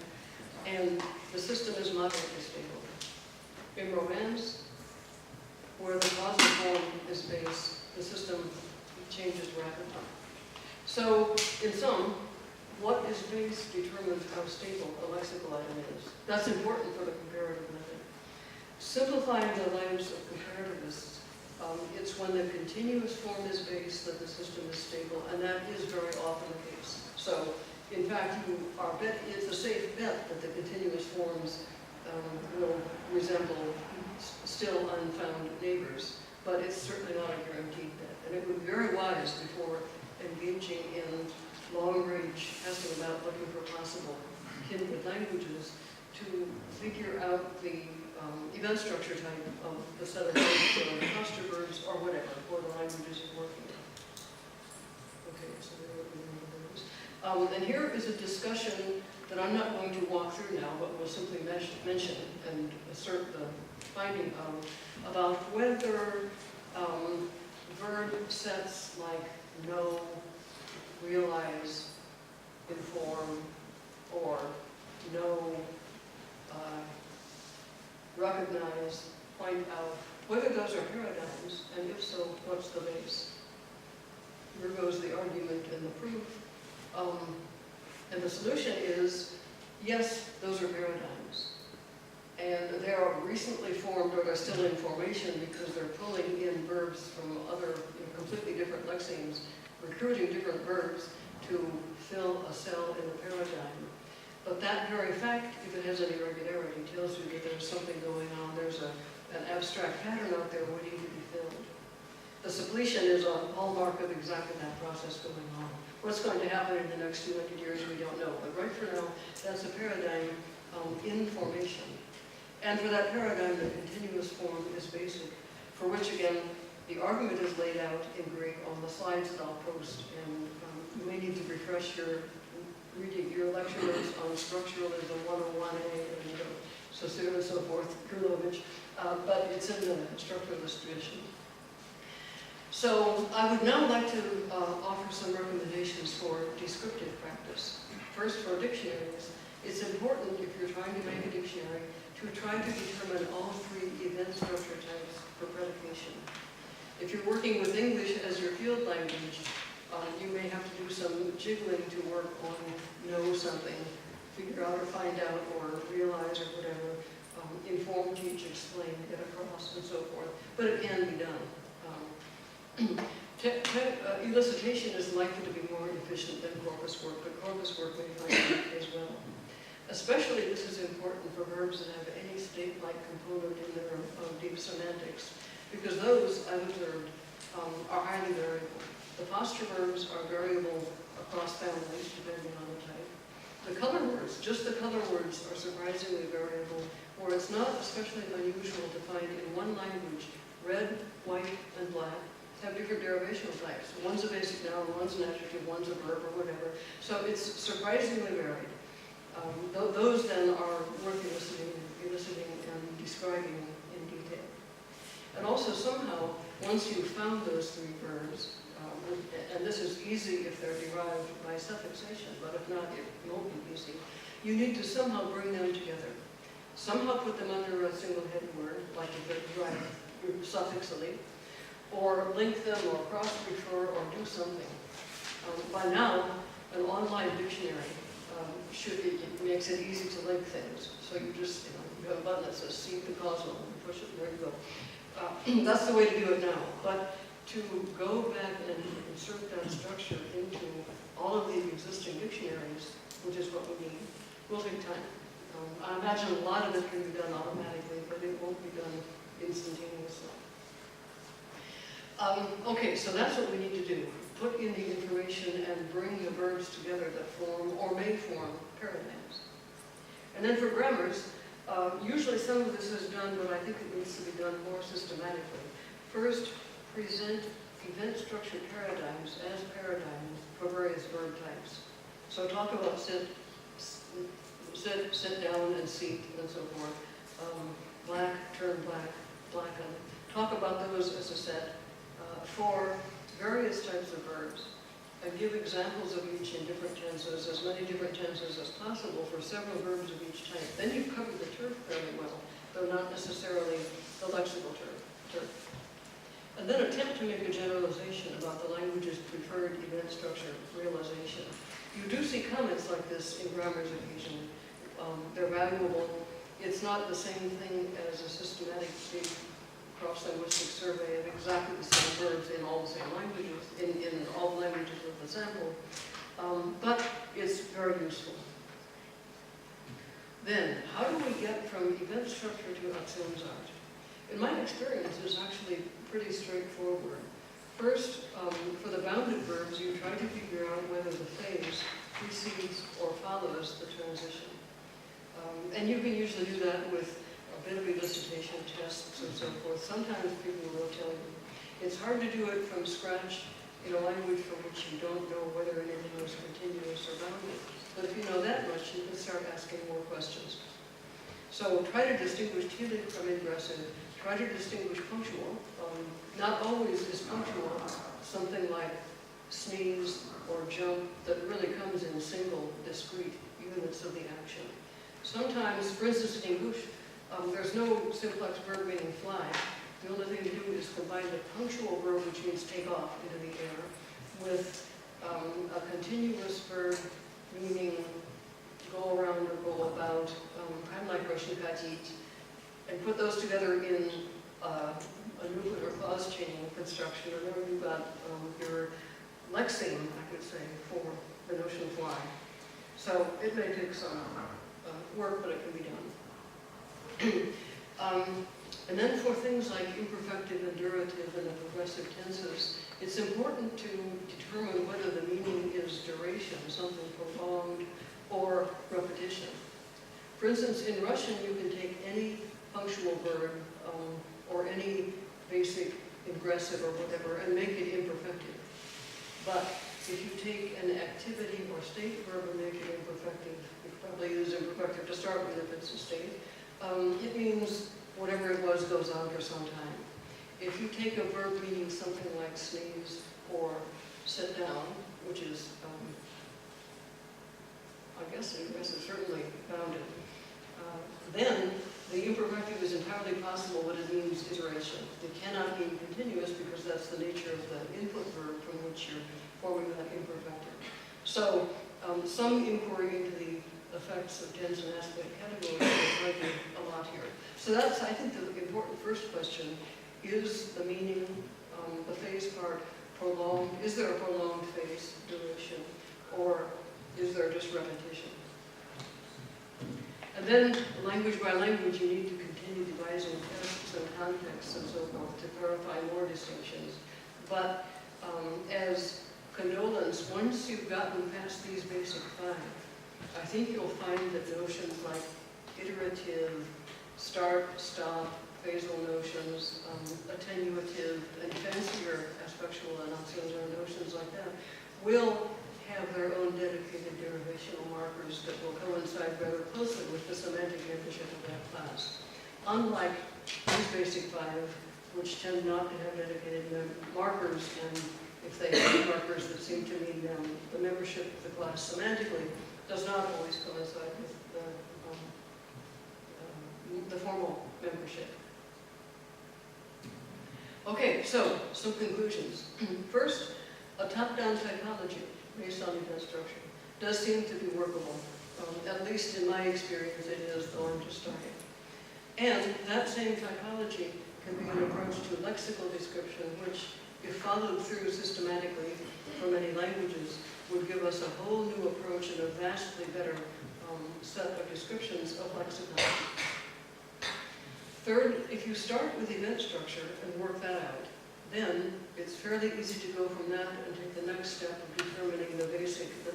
and the system is moderately stable. In Romance, where the causal form is base, the system changes rapidly. So, in sum, what is base determines how stable a lexical item is. That's important for the comparative method. Simplifying the lives of comparativists, it's when the continuous form is base that the system is stable, and that is very often the case. So, in fact, it's a safe bet that the continuous forms will resemble still unfound neighbors, but it's certainly not a guaranteed bet. And it would be very wise before engaging in long-range testing about looking for possible kindred languages to figure out the event structure type of the set of verbs, or the cluster verbs, or whatever, or the languages you're working with. Okay, so there are the verbs. And here is a discussion that I'm not going to walk through now, but will simply mention and assert the finding of, about whether verb sets like know, realize, inform, or know, recognize, point out, whether those are paradigms, and if so, what's the base? Here goes the argument and the proof. And the solution is, yes, those are paradigms. And they are recently formed, or they're still in formation, because they're pulling in verbs from other completely different lexemes, recruiting different verbs to fill a cell in the paradigm. But that very fact, if it has any regularity, tells you that there's something going on. There's an abstract pattern out there waiting to be filled. The suppletion is a hallmark of exactly that process going on. What's going to happen in the next 200 years, we don't know. But right for now, that's a paradigm in formation. And for that paradigm, the continuous form is basic, for which, again, the argument is laid out in Greek on the slides that I'll post. And you may need to refresh your reading your lecture notes on structuralism 101A and so on and so forth, Kurlovich, but it's in the structuralist tradition. So I would now like to offer some recommendations for descriptive practice. First, for dictionaries, it's important, if you're trying to make a dictionary, to try to determine all three event structure types for predication. If you're working with English as your field language, you may have to do some jiggling to work on know something, figure out or find out or realize or whatever, inform, teach, explain, get across, and so forth. But it can be done. Elicitation is likely to be more efficient than corpus work, but corpus work may find it as well. Especially this is important for verbs that have any state-like component in their deep semantics, because those, I've observed, are highly variable. The posture verbs are variable across families, depending on the type. The color words, just the color words, are surprisingly variable, where it's not especially unusual to find in one language, red, white, and black have different derivational types. One's a basic noun, one's an adjective, one's a verb, or whatever. So it's surprisingly varied. Those then are worth eliciting and describing in detail. And also somehow, once you've found those three verbs, and this is easy if they're derived by suffixation, but if not, it won't be easy. You need to somehow bring them together. Somehow put them under a single head word, like if they're derived suffixally, or link them, or cross-refer, or do something. By now, an online dictionary it makes it easy to link things. So you just, you have a button that says seek the causal, and you push it, and there you go. That's the way to do it now. But to go back and insert that structure into all of the existing dictionaries, which is what we need, will take time. I imagine a lot of it can be done automatically, but it won't be done instantaneously. Okay, so that's what we need to do. Put in the information and bring the verbs together that form or may form paradigms. And then for grammars, usually some of this is done, but I think it needs to be done more systematically. First, present event structure paradigms as paradigms for various verb types. So talk about sit down, and seat, and so forth. Black, turn black, blacken. Talk about those as a set for various types of verbs, and give examples of each in different tenses, as many different tenses as possible for several verbs of each type. Then you've covered the turf fairly well, though not necessarily the lexical turf. And then attempt to make a generalization about the language's preferred event structure realization. You do see comments like this in grammars occasionally. They're valuable. It's not the same thing as a systematic cross-linguistic survey of exactly the same verbs in all the same languages, in all the languages of the sample, but it's very useful. Then, how do we get from event structure to Aktionsart? In my experience, it's actually pretty straightforward. First, for the bounded verbs, you try to figure out whether the phase precedes or follows the transition. And you can usually do that with a bit of elicitation tests and so forth. Sometimes people will tell you. It's hard to do it from scratch in a language for which you don't know whether anything is continuous or bounded. But if you know that much, you can start asking more questions. So try to distinguish telic from ingressive. Try to distinguish punctual. Not always is punctual something like sneeze or jump that really comes in single, discrete units of the action. Sometimes, for instance, in English, there's no simplex verb meaning fly. The only thing to do is combine the punctual verb, which means take off into the air, with a continuous verb meaning go around or go about, kind of like Russian katit, and put those together in a nuclear clause chaining construction, or now you've got your lexeme, I could say, for the notion fly. So it may take some work, but it can be done. And then for things like imperfective, indurative, and the progressive tenses, it's important to determine whether the meaning is duration, something prolonged, or repetition. For instance, in Russian, you can take any punctual verb or any basic ingressive or whatever and make it imperfective. But if you take an activity or state verb and make it imperfective, you could probably use imperfective to start with if it's a state, it means whatever it was goes on for some time. If you take a verb meaning something like sneeze or sit down, which is, I guess ingressive, certainly bounded, then the imperfective is entirely possible, but it means iteration. It cannot be continuous because that's the nature of the input verb from which you're forming that imperfective. So some inquiry into the effects of tense and aspect categories is likely a lot here. So that's, I think, the important first question. Is the meaning, the phase part, prolonged? Is there a prolonged phase duration? Or is there just repetition? And then, language by language, you need to continue devising tests and contexts and so forth to clarify more distinctions. But as condolence, once you've gotten past these basic five, I think you'll find that notions like iterative, start, stop, phasal notions, attenuative, and fancier aspectual and auxiliary notions like that will have their own dedicated derivational markers that will coincide rather closely with the semantic membership of that class. Unlike these basic five, which tend not to have dedicated markers, and if they have markers that seem to mean them, the membership of the class semantically does not always coincide with the formal membership. Okay, so some conclusions. First, a top-down typology based on event structure does seem to be workable. At least in my experience it is, though I'm just starting. And that same typology can be an approach to lexical description, which, if followed through systematically for many languages, would give us a whole new approach and a vastly better set of descriptions of lexicon. Third, if you start with event structure and work that out, then it's fairly easy to go from that and take the next step of determining the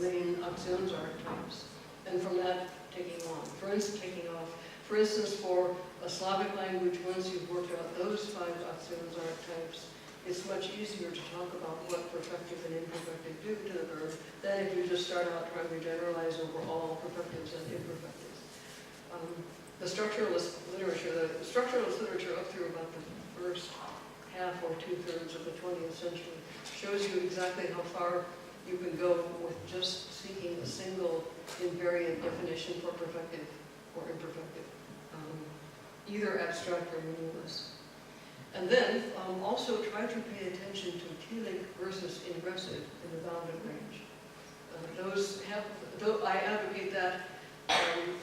main axioms archetypes, and from that taking on. For instance, for a Slavic language, once you've worked out those five axioms archetypes, it's much easier to talk about what perfective and imperfective do to the verb than if you just start out trying to generalize over all perfectives and imperfectives. The structuralist literature up through about the first half or two-thirds of the 20th century shows you exactly how far you can go with just seeking a single invariant definition for perfective or imperfective, either abstract or meaningless. And then also try to pay attention to telic versus ingressive in the bounded range. I advocate that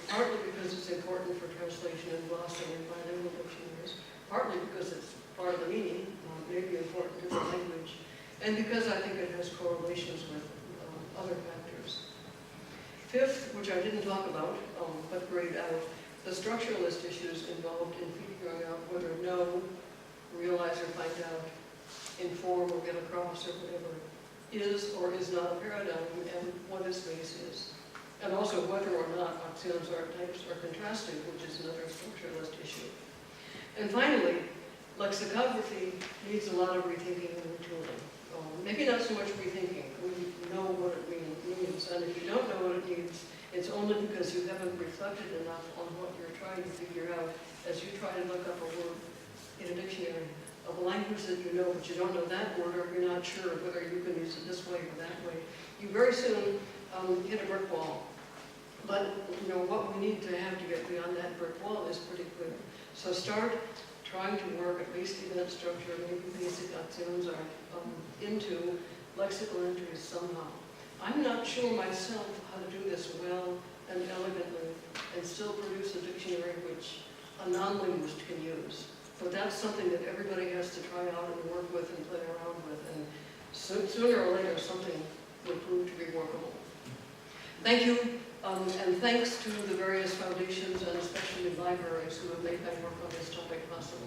partly because it's important for translation and glossing and bilingual dictionaries, partly because it's part of the meaning, maybe important to the language, and because I think it has correlations with other factors. Fifth, which I didn't talk about, but grayed out, the structuralist issues involved in figuring out whether know, realize or find out, inform or get across or whatever is or is not a paradigm, and what its base is. And also whether or not axioms archetypes are contrastive, which is another structuralist issue. And finally, lexicography needs a lot of rethinking and retooling. Maybe not so much rethinking. We know what it means, and if you don't know what it means, it's only because you haven't reflected enough on what you're trying to figure out as you try to look up a word in a dictionary of a language that you know, but you don't know that word, or you're not sure whether you can use it this way or that way. You very soon hit a brick wall. But you know what we need to have to get beyond that brick wall is pretty clear. So start trying to work at least event structure, maybe basic axioms are into lexical entries somehow. I'm not sure myself how to do this well and elegantly and still produce a dictionary which a non-linguist can use. But that's something that everybody has to try out and work with and play around with, and sooner or later something will prove to be workable. Thank you, and thanks to the various foundations and especially libraries who have made my work on this topic possible.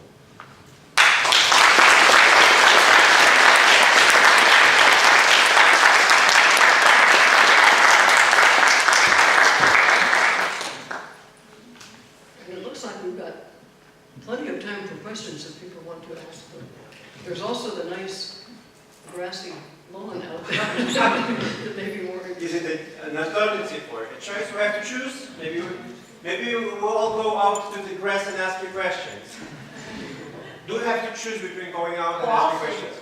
And it looks like we've got plenty of time for questions if people want to ask them. There's also the nice grassy lawn out there that may be more Is it an alternative or a choice we have to choose? Maybe we'll all go out to the grass and ask you questions. Do we have to choose between going out and asking questions?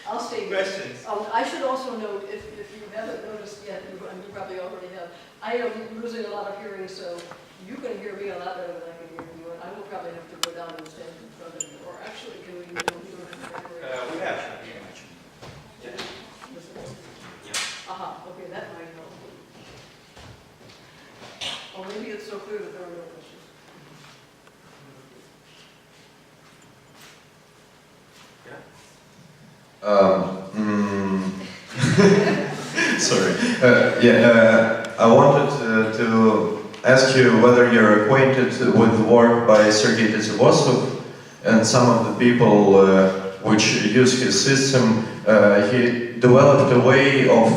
I'll stay here. Questions? I should also note, if you haven't noticed yet, and you probably already have, I am losing a lot of hearing, so you can hear me a lot better than I can hear you, and I will probably have to go down and stand in front of you, or actually, can we, you don't have to We have. Aha, okay, that might help. Or maybe it's so clear that there are no questions. Sorry. I wanted to ask you whether you're acquainted with the work by Sergei Desivosov and some of the people which use his system. He developed a way of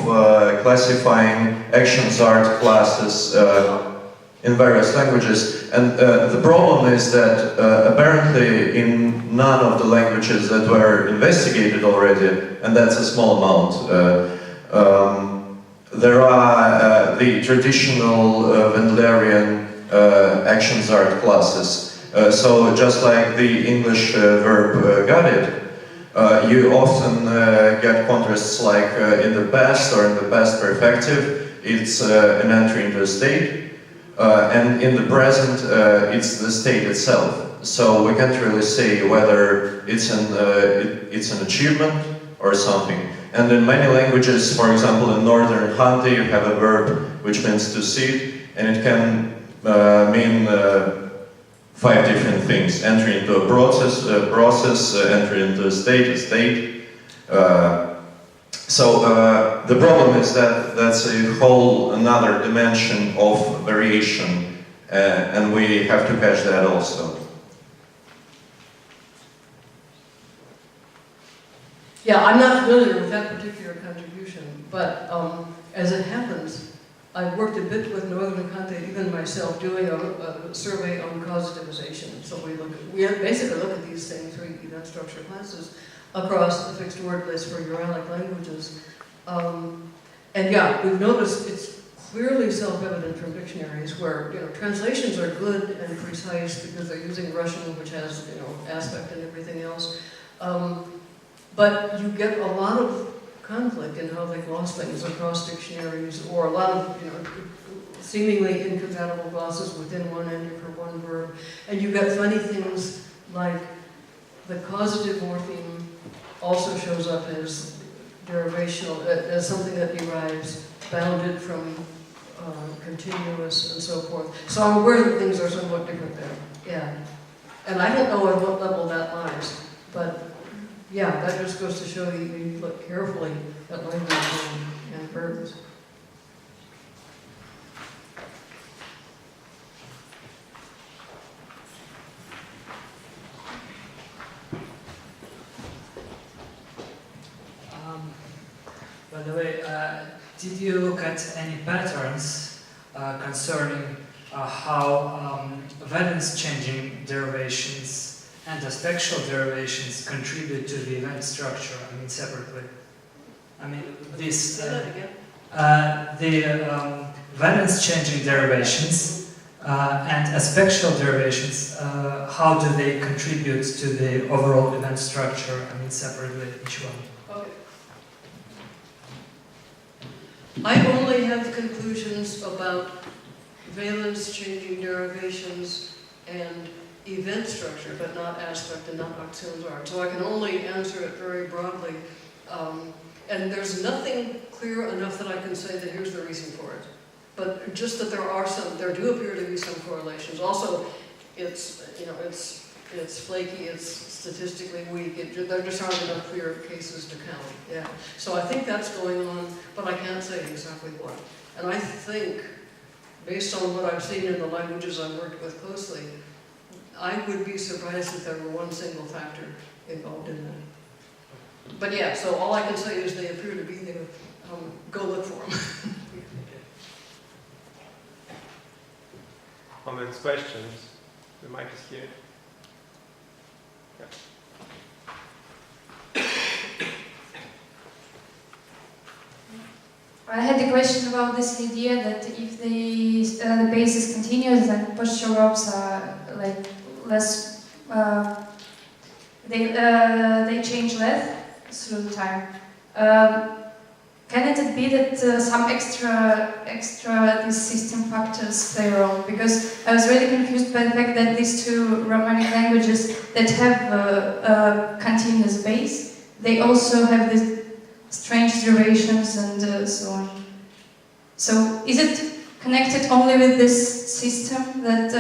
classifying actions art classes in various languages, and the problem is that apparently in none of the languages that were investigated already, and that's a small amount, there are the traditional Wendlerian actions art classes. So just like the English verb got it, you often get contrasts like in the past or in the past perfective, it's an entry into a state. And in the present, it's the state itself. So we can't really say whether it's an achievement or something. And in many languages, for example, in Northern Hante, you have a verb which means to sit, and it can mean 5 different things: entry into a process, entry into a state. So the problem is that that's a whole another dimension of variation, and we have to catch that also. Yeah, I'm not familiar with that particular contribution, but as it happens, I've worked a bit with Northern Hante, even myself, doing a survey on causativization. So we basically look at these same 3 event structure classes across the fixed word list for Uralic languages. And yeah, we've noticed it's clearly self-evident from dictionaries where, translations are good and precise because they're using Russian, which has, aspect and everything else. But you get a lot of conflict in how they gloss things across dictionaries, or a lot of, seemingly incompatible glosses within one entry for one verb. And you get funny things like the causative morpheme also shows up as derivational, as something that derives bounded from continuous and so forth. So I'm aware that things are somewhat different there. Yeah. And I don't know at what level that lies, but yeah, that just goes to show you look carefully at language and verbs. By the way, did you look at any patterns concerning how valence-changing derivations and aspectual derivations contribute to the event structure, separately? This, Say that again. the valence-changing derivations and aspectual derivations, how do they contribute to the overall event structure, separately, each one? Okay. I only have conclusions about valence-changing derivations and event structure, but not aspect and not auxiliary. So I can only answer it very broadly. And there's nothing clear enough that I can say that here's the reason for it. But just that there do appear to be some correlations. Also, it's, you know, it's flaky, it's statistically weak, there just aren't enough clear cases to count, yeah. So I think that's going on, but I can't say exactly what. And I think, based on what I've seen in the languages I've worked with closely, I would be surprised if there were one single factor involved in that. But yeah, so all I can say is they appear to be there. Go look for them. Comments, questions? The mic is here. I had a question about this idea that if the base is continuous, then posture verbs are like less. They change less through time. Can it be that some extra these system factors play a role? Because I was really confused by the fact that these two Romanic languages that have a continuous base, they also have these strange derivations and so on. So is it connected only with this system that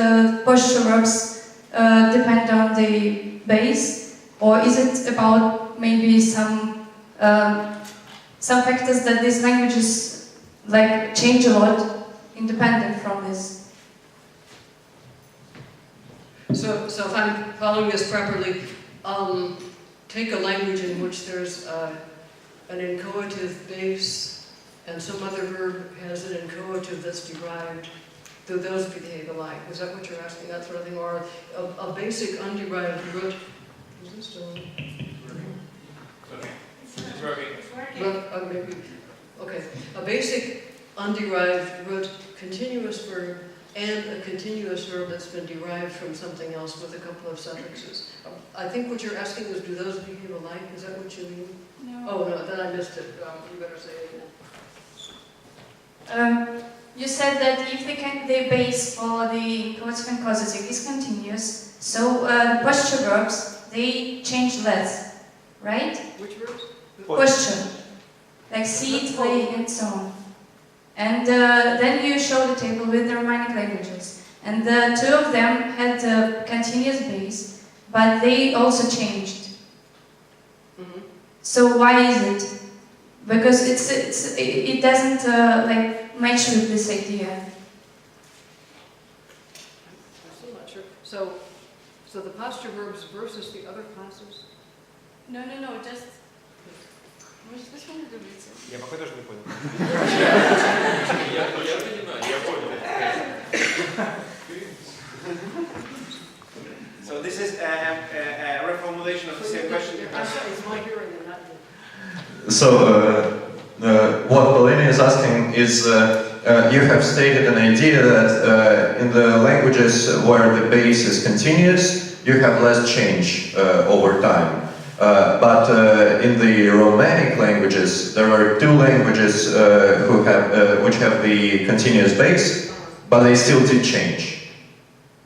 posture verbs depend on the base, or is it about maybe some factors that these languages like change a lot independent from this? So if I'm following this properly, take a language in which there's an inchoative base and some other verb has an inchoative that's derived. Do those behave alike? Is that what you're asking? That sort of thing? Or a basic underived root? Is this still? It's working. Well, maybe. Okay. A basic underived root continuous verb and a continuous verb that's been derived from something else with a couple of suffixes. I think what you're asking is, do those behave alike? Is that what you mean? No. Oh, no, then I missed it. You better say it again. You said that if the base for the causative and causative is continuous, so the posture verbs, they change less, right? Which verbs? Posture. Like sit, lay, and so on. And then you show the table with the Romanic languages. And the two of them had a continuous base, but they also changed. Mm-hmm. So why is it? Because it doesn't like match with this idea. I'm still not sure. So the posture verbs versus the other classes? No, just... Я пока тоже не понял. Я понимаю, я понял. So this is a reformulation of the same question you asked. It's my hearing and not you. So, what Polina is asking is, you have stated an idea that in the languages where the base is continuous, you have less change over time. But in the Romanic languages, there are two languages which have the continuous base, but they still did change.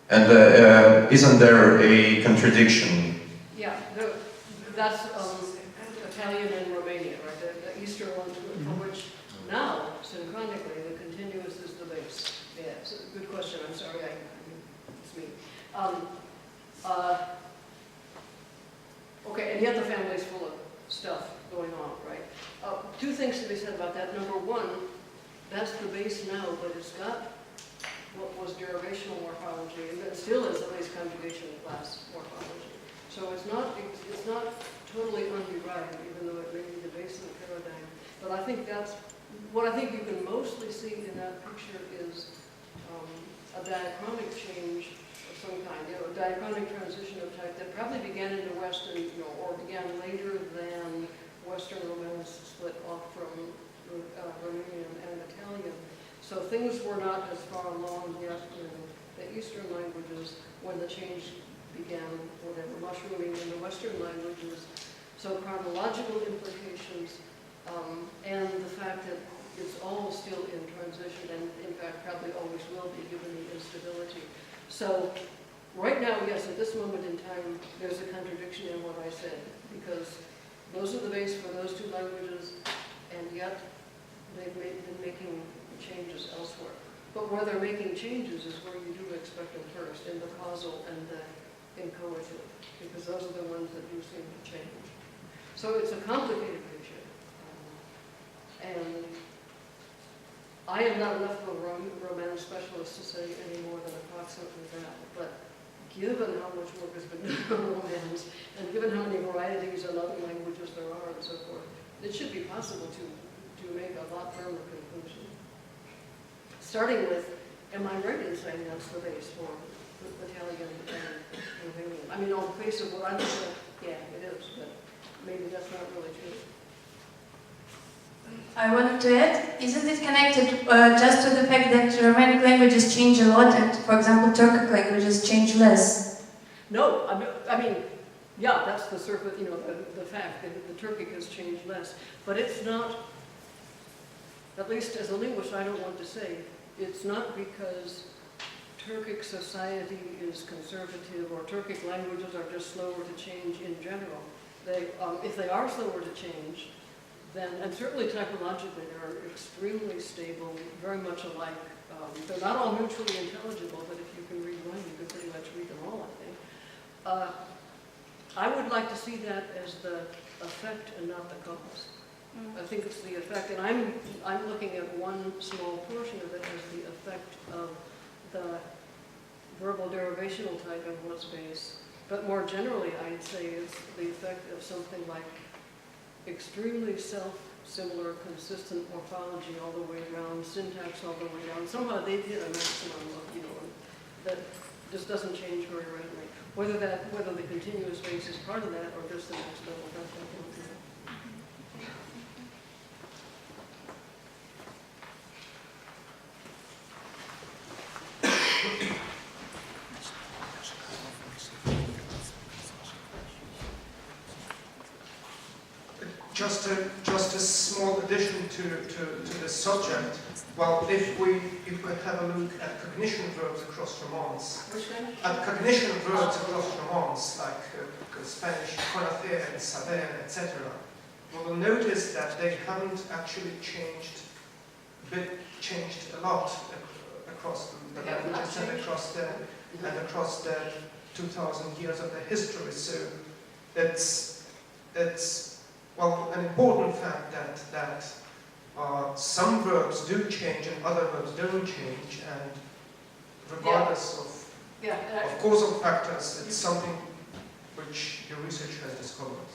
And isn't there a contradiction? Yeah, that's Italian and Romania, right? The Eastern ones for which now, synchronically, the continuous is the base. Yeah, it's a good question. I'm sorry, it's me. Okay, and yet the family's full of stuff going on, right? Two things to be said about that. Number one, that's the base now, but it's got what was derivational morphology, and it still is at least conjugation class morphology. So it's not totally underived, even though it may be the base of the paradigm. But I think that's what I think you can mostly see in that picture is a diachronic change of some kind, a diachronic transition of type that probably began in the West and, or began later than Western Romance split off from Romanian and Italian. So things were not as far along yet in the Eastern languages when the change began, whatever, mushrooming in the Western languages. So chronological implications and the fact that it's all still in transition and in fact probably always will be given the instability. So right now, yes, at this moment in time, there's a contradiction in what I said because those are the base for those two languages and yet they've been making changes elsewhere. But where they're making changes is where you do expect them first, in the causal and the inchoative, because those are the ones that do seem to change. So it's a complicated picture. And I am not enough of a Romance specialist to say any more than approximately that, but given how much work has been done on Romance, and given how many varieties and other languages there are and so forth, it should be possible to make a lot firmer conclusion. Starting with, am I right in saying that's the base for Italian and Romanian? I mean, on the face of what I'm saying, yeah, it is, but maybe that's not really true. I wanted to add, isn't it connected just to the fact that Romanic languages change a lot and, for example, Turkic languages change less? No, I mean, yeah, that's the surface, you know, the fact that the Turkic has changed less, but it's not, at least as a linguist, I don't want to say, it's not because Turkic society is conservative or Turkic languages are just slower to change in general. They, if they are slower to change, then, and certainly typologically, they're extremely stable, very much alike. They're not all mutually intelligible, but if you can read one, you can pretty much read them all, I think. I would like to see that as the effect and not the cause. I think it's the effect, and I'm looking at one small portion of it as the effect of the verbal derivational type in one's base. But more generally, I'd say it's the effect of something like extremely self-similar, consistent morphology all the way around, syntax all the way down. Somehow they've hit a maximum of, you know, that just doesn't change very readily. Whether the continuous base is part of that or just the next level, that's I don't know. Just a small addition to the subject. Well, if we have a look at cognition verbs across Romance, Which kind? at cognition verbs across Romance, like Spanish conocer and saber, etc., we will notice that they haven't actually changed a lot across the languages and across the 2,000 years of their history. So it's well, an important fact that some verbs do change and other verbs don't change, and regardless of causal factors, it's something which your research has discovered.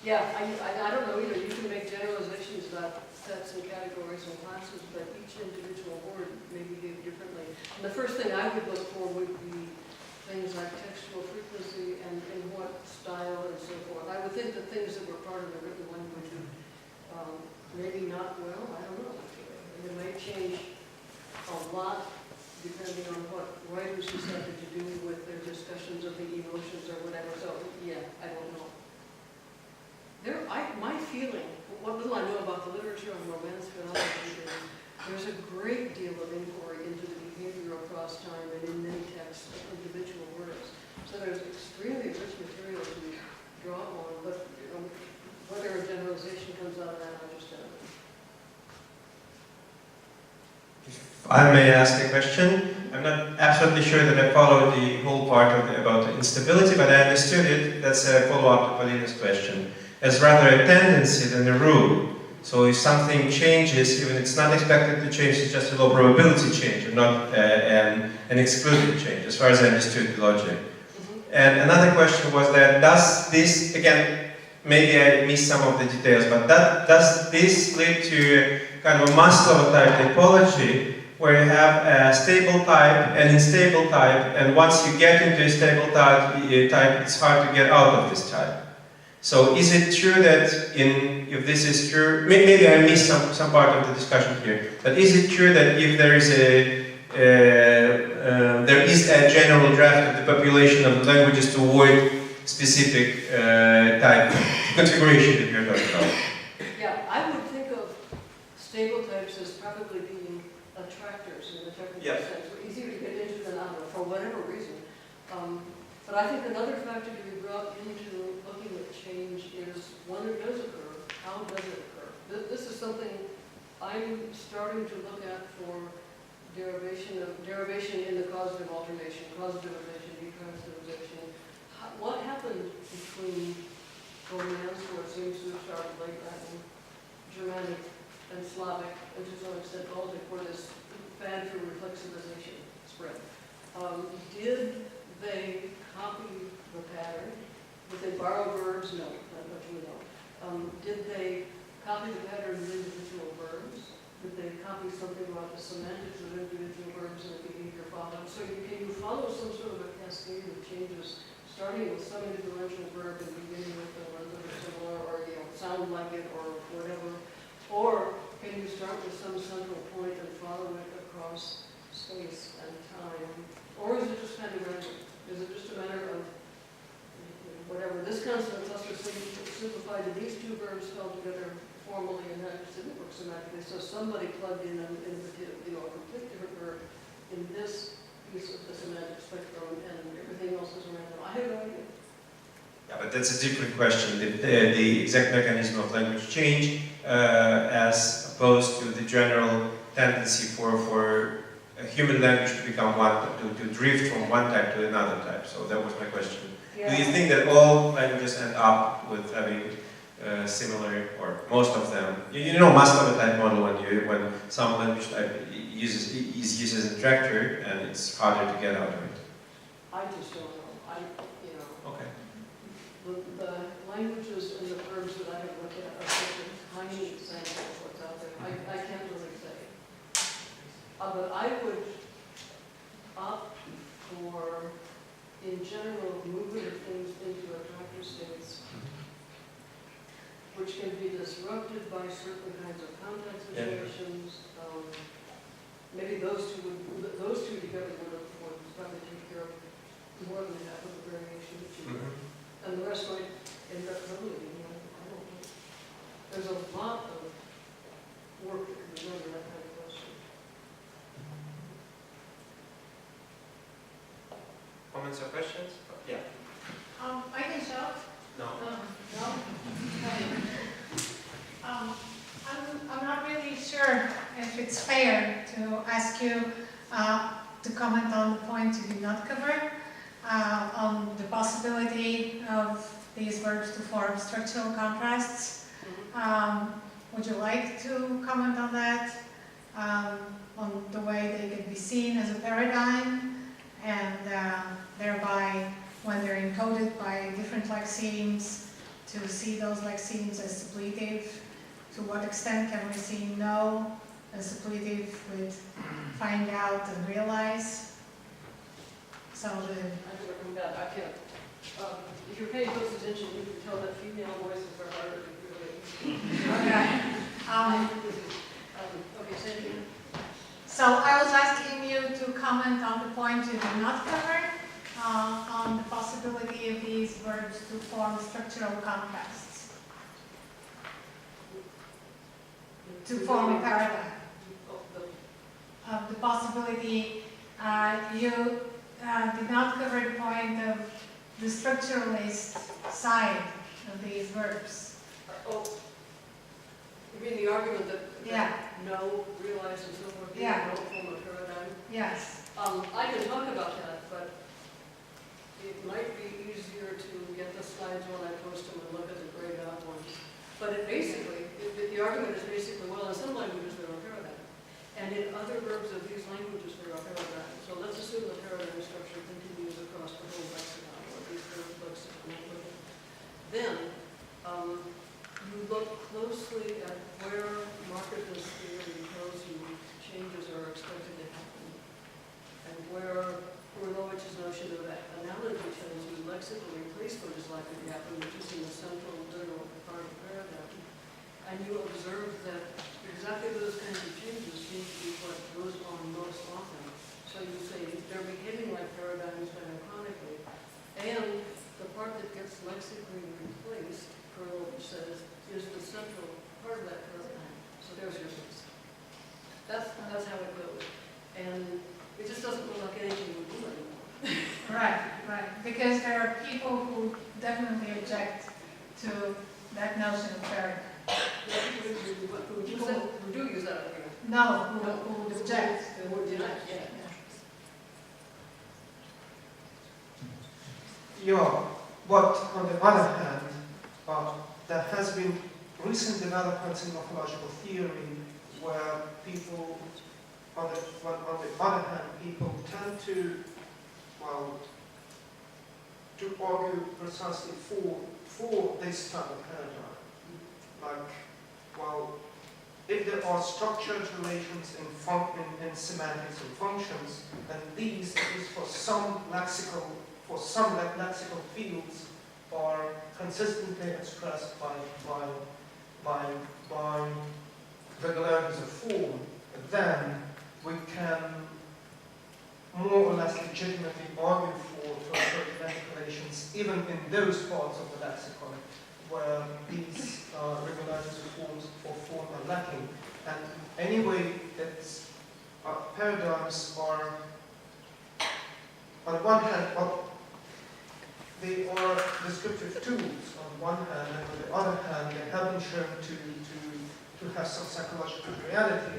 Yeah, I don't know either. You can make generalizations about sets and categories and classes, but each individual word may behave differently. And the first thing I would look for would be things like textual frequency and in what style and so forth. I would think that things that were part of the written language maybe not well, I don't know. And it may change a lot depending on what writers decided to do with their discussions of the emotions or whatever. So yeah, I don't know. My feeling, what little I know about the literature on Romance phonology is there's a great deal of inquiry into the behavior across time and in many texts of individual words. So there's extremely rich material to draw on, but whether a generalization comes out of that, I just don't know. If I may ask a question, I'm not absolutely sure that I followed the whole part about the instability, but I understood it. That's a follow-up to Paulina's question. As rather a tendency than a rule. So if something changes, even it's not expected to change, it's just a low probability change, and not an excluded change, as far as I understood the logic. And another question was that does this, again, maybe I missed some of the details, but does this lead to kind of a Maslow type typology, where you have a stable type and unstable type, and once you get into a stable type, it's hard to get out of this type? So is it true that if this is true, maybe I missed some part of the discussion here, but is it true that if there is a general draft of the population of languages to avoid specific type configuration that you're talking about? Yeah, I would think of stable types as probably being attractors in the technical sense. They're easier to get into than out of, for whatever reason. But I think another factor to be brought into looking at change is when it does occur, how does it occur? This is something I'm starting to look at for derivation in the causative alternation, causativization, detransitivization. What happened between Romance, where it seems to have started late Latin, Germanic, and Slavic, and to some extent Baltic, where this fad for reflexivization spread? Did they copy the pattern? Did they borrow verbs? No, not much we know. Did they copy the pattern of individual verbs? Did they copy something about the semantics of individual verbs and the behavior followed? So can you follow some sort of a cascade of changes, starting with some influential verb and beginning with a word that is similar, or sound like it, or whatever? Or can you start with some central point and follow it across space and time? Or is it just kind of random? Is it just a matter of whatever? This constant cluster simplified that these two verbs fell together formally and that just didn't work semantically. So somebody plugged in an innovative, a complete different verb in this piece of the semantic spectrum, and everything else is random. I have no idea. Yeah, but that's a different question. The exact mechanism of language change, as opposed to the general tendency for a human language to become one, to drift from one type to another type. So that was my question. Yeah. Do you think that all languages end up with having similar, or most of them? You know, most of the type model when some language type is used as a tractor, and it's harder to get out of it. I just don't know. Okay. The languages and the verbs that I have looked at are such a tiny sample of what's out there. I can't really say. But I would opt for, in general, moving things into attractor states, which can be disrupted by certain kinds of context situations. Maybe those two together would probably take care of more than half of the variation that you get. And the rest might end up totally, I don't know. There's a lot of work that can be done in that kind of question. Comments or questions? Yeah. I can shout. No. No? I'm not really sure if it's fair to ask you to comment on the point you did not cover, on the possibility of these verbs to form structural contrasts. Would you like to comment on that? On the way they can be seen as a paradigm, and thereby, when they're encoded by different lexemes, to see those lexemes as suppletive. To what extent can we see know as suppletive with find out and realize? So I never come back. I can't. If you're paying close attention, you can tell that female voices are harder to hear. okay. Okay, say it again. So I was asking you to comment on the point you did not cover, on the possibility of these verbs to form structural contrasts, to form a paradigm. The possibility, you did not cover the point of the structuralist side of these verbs. Oh, you mean the argument that Yeah. know, realize, and so forth, Yeah. no form of paradigm? Yes. I can talk about that, but it might be easier to get the slides when I post them and look at the grayed out ones. But it basically, the argument is basically, well, in some languages there are paradigms, and in other verbs of these languages there are paradigms. So let's assume the paradigm structure continues across the whole lexicon, or at least the lexicon. Then you look closely at where markedness theory tells you changes are expected to happen, and where Voronovo's notion of that analogy tells you lexical replacement is likely to happen, which is in the central literal part of the paradigm. And you observe that exactly those kinds of changes seem to be what goes on most often. So you say they're behaving like paradigms diachronically, and the part that gets lexically replaced, Voronovo says, is the central part of that paradigm. So there's your fix. That's how it goes. And it just doesn't look like anything we do anymore. Right. Because there are people who definitely object to that notion of paradigm. Who do use that No, No, who object. the word denied, yeah. Yeah, but on the other hand, there has been recent developments in morphological theory where people, on the other hand, people tend to, well, to argue precisely for this type of paradigm. Like, well, if there are structured relations in semantics and functions, then these, at least for some lexical fields, are consistently expressed by regularities of form, then we can more or less legitimately argue for idiomatic relations, even in those parts of the lexicon where these regularities of form are lacking. And anyway, its paradigms are, on one hand, they are descriptive tools on one hand, and on the other hand, they have been shown to have some psychological reality,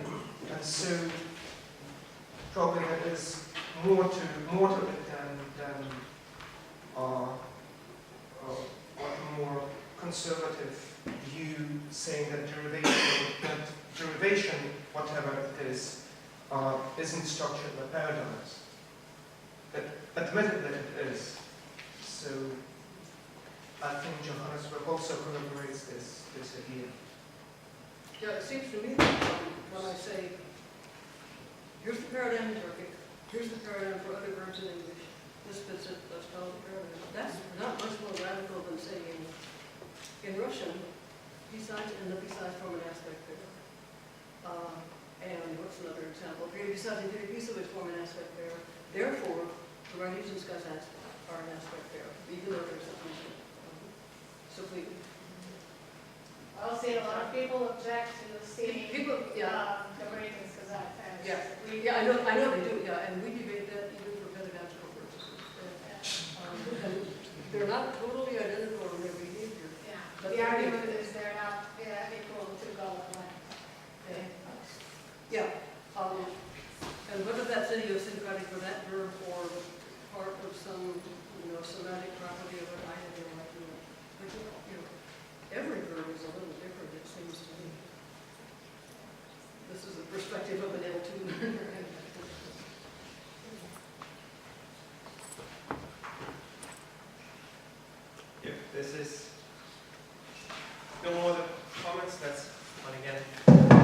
and so probably there is more to it than a more conservative view saying that derivation, whatever it is, isn't structured by paradigms. But admitted that it is. So I think Johannes also corroborates this idea. Yeah, it seems to me that when I say, here's the paradigm in Turkic, here's the paradigm for other verbs in English, this fits it, let's call it the paradigm. That's not much more radical than saying in Russian, besides and the besides form an aspect there. And what's another example? Besides and periphesis form an aspect there. Therefore, the right using are an aspect there, even though there's a function. So please. I'll see a lot of people object to seeing People, yeah. the ratings because Yeah, I know they do, yeah, and we debate that even for pedagogical purposes. And they're not totally identical in their behavior. Yeah, But the they're argument equal. is they're not equal to go one. Yeah, and whether that's idiosyncratic for that verb or part of some, semantic property of what I have in my view. But every verb is a little different, it seems to me. This is the perspective of an L2 learner. If this is no more comments, that's one again.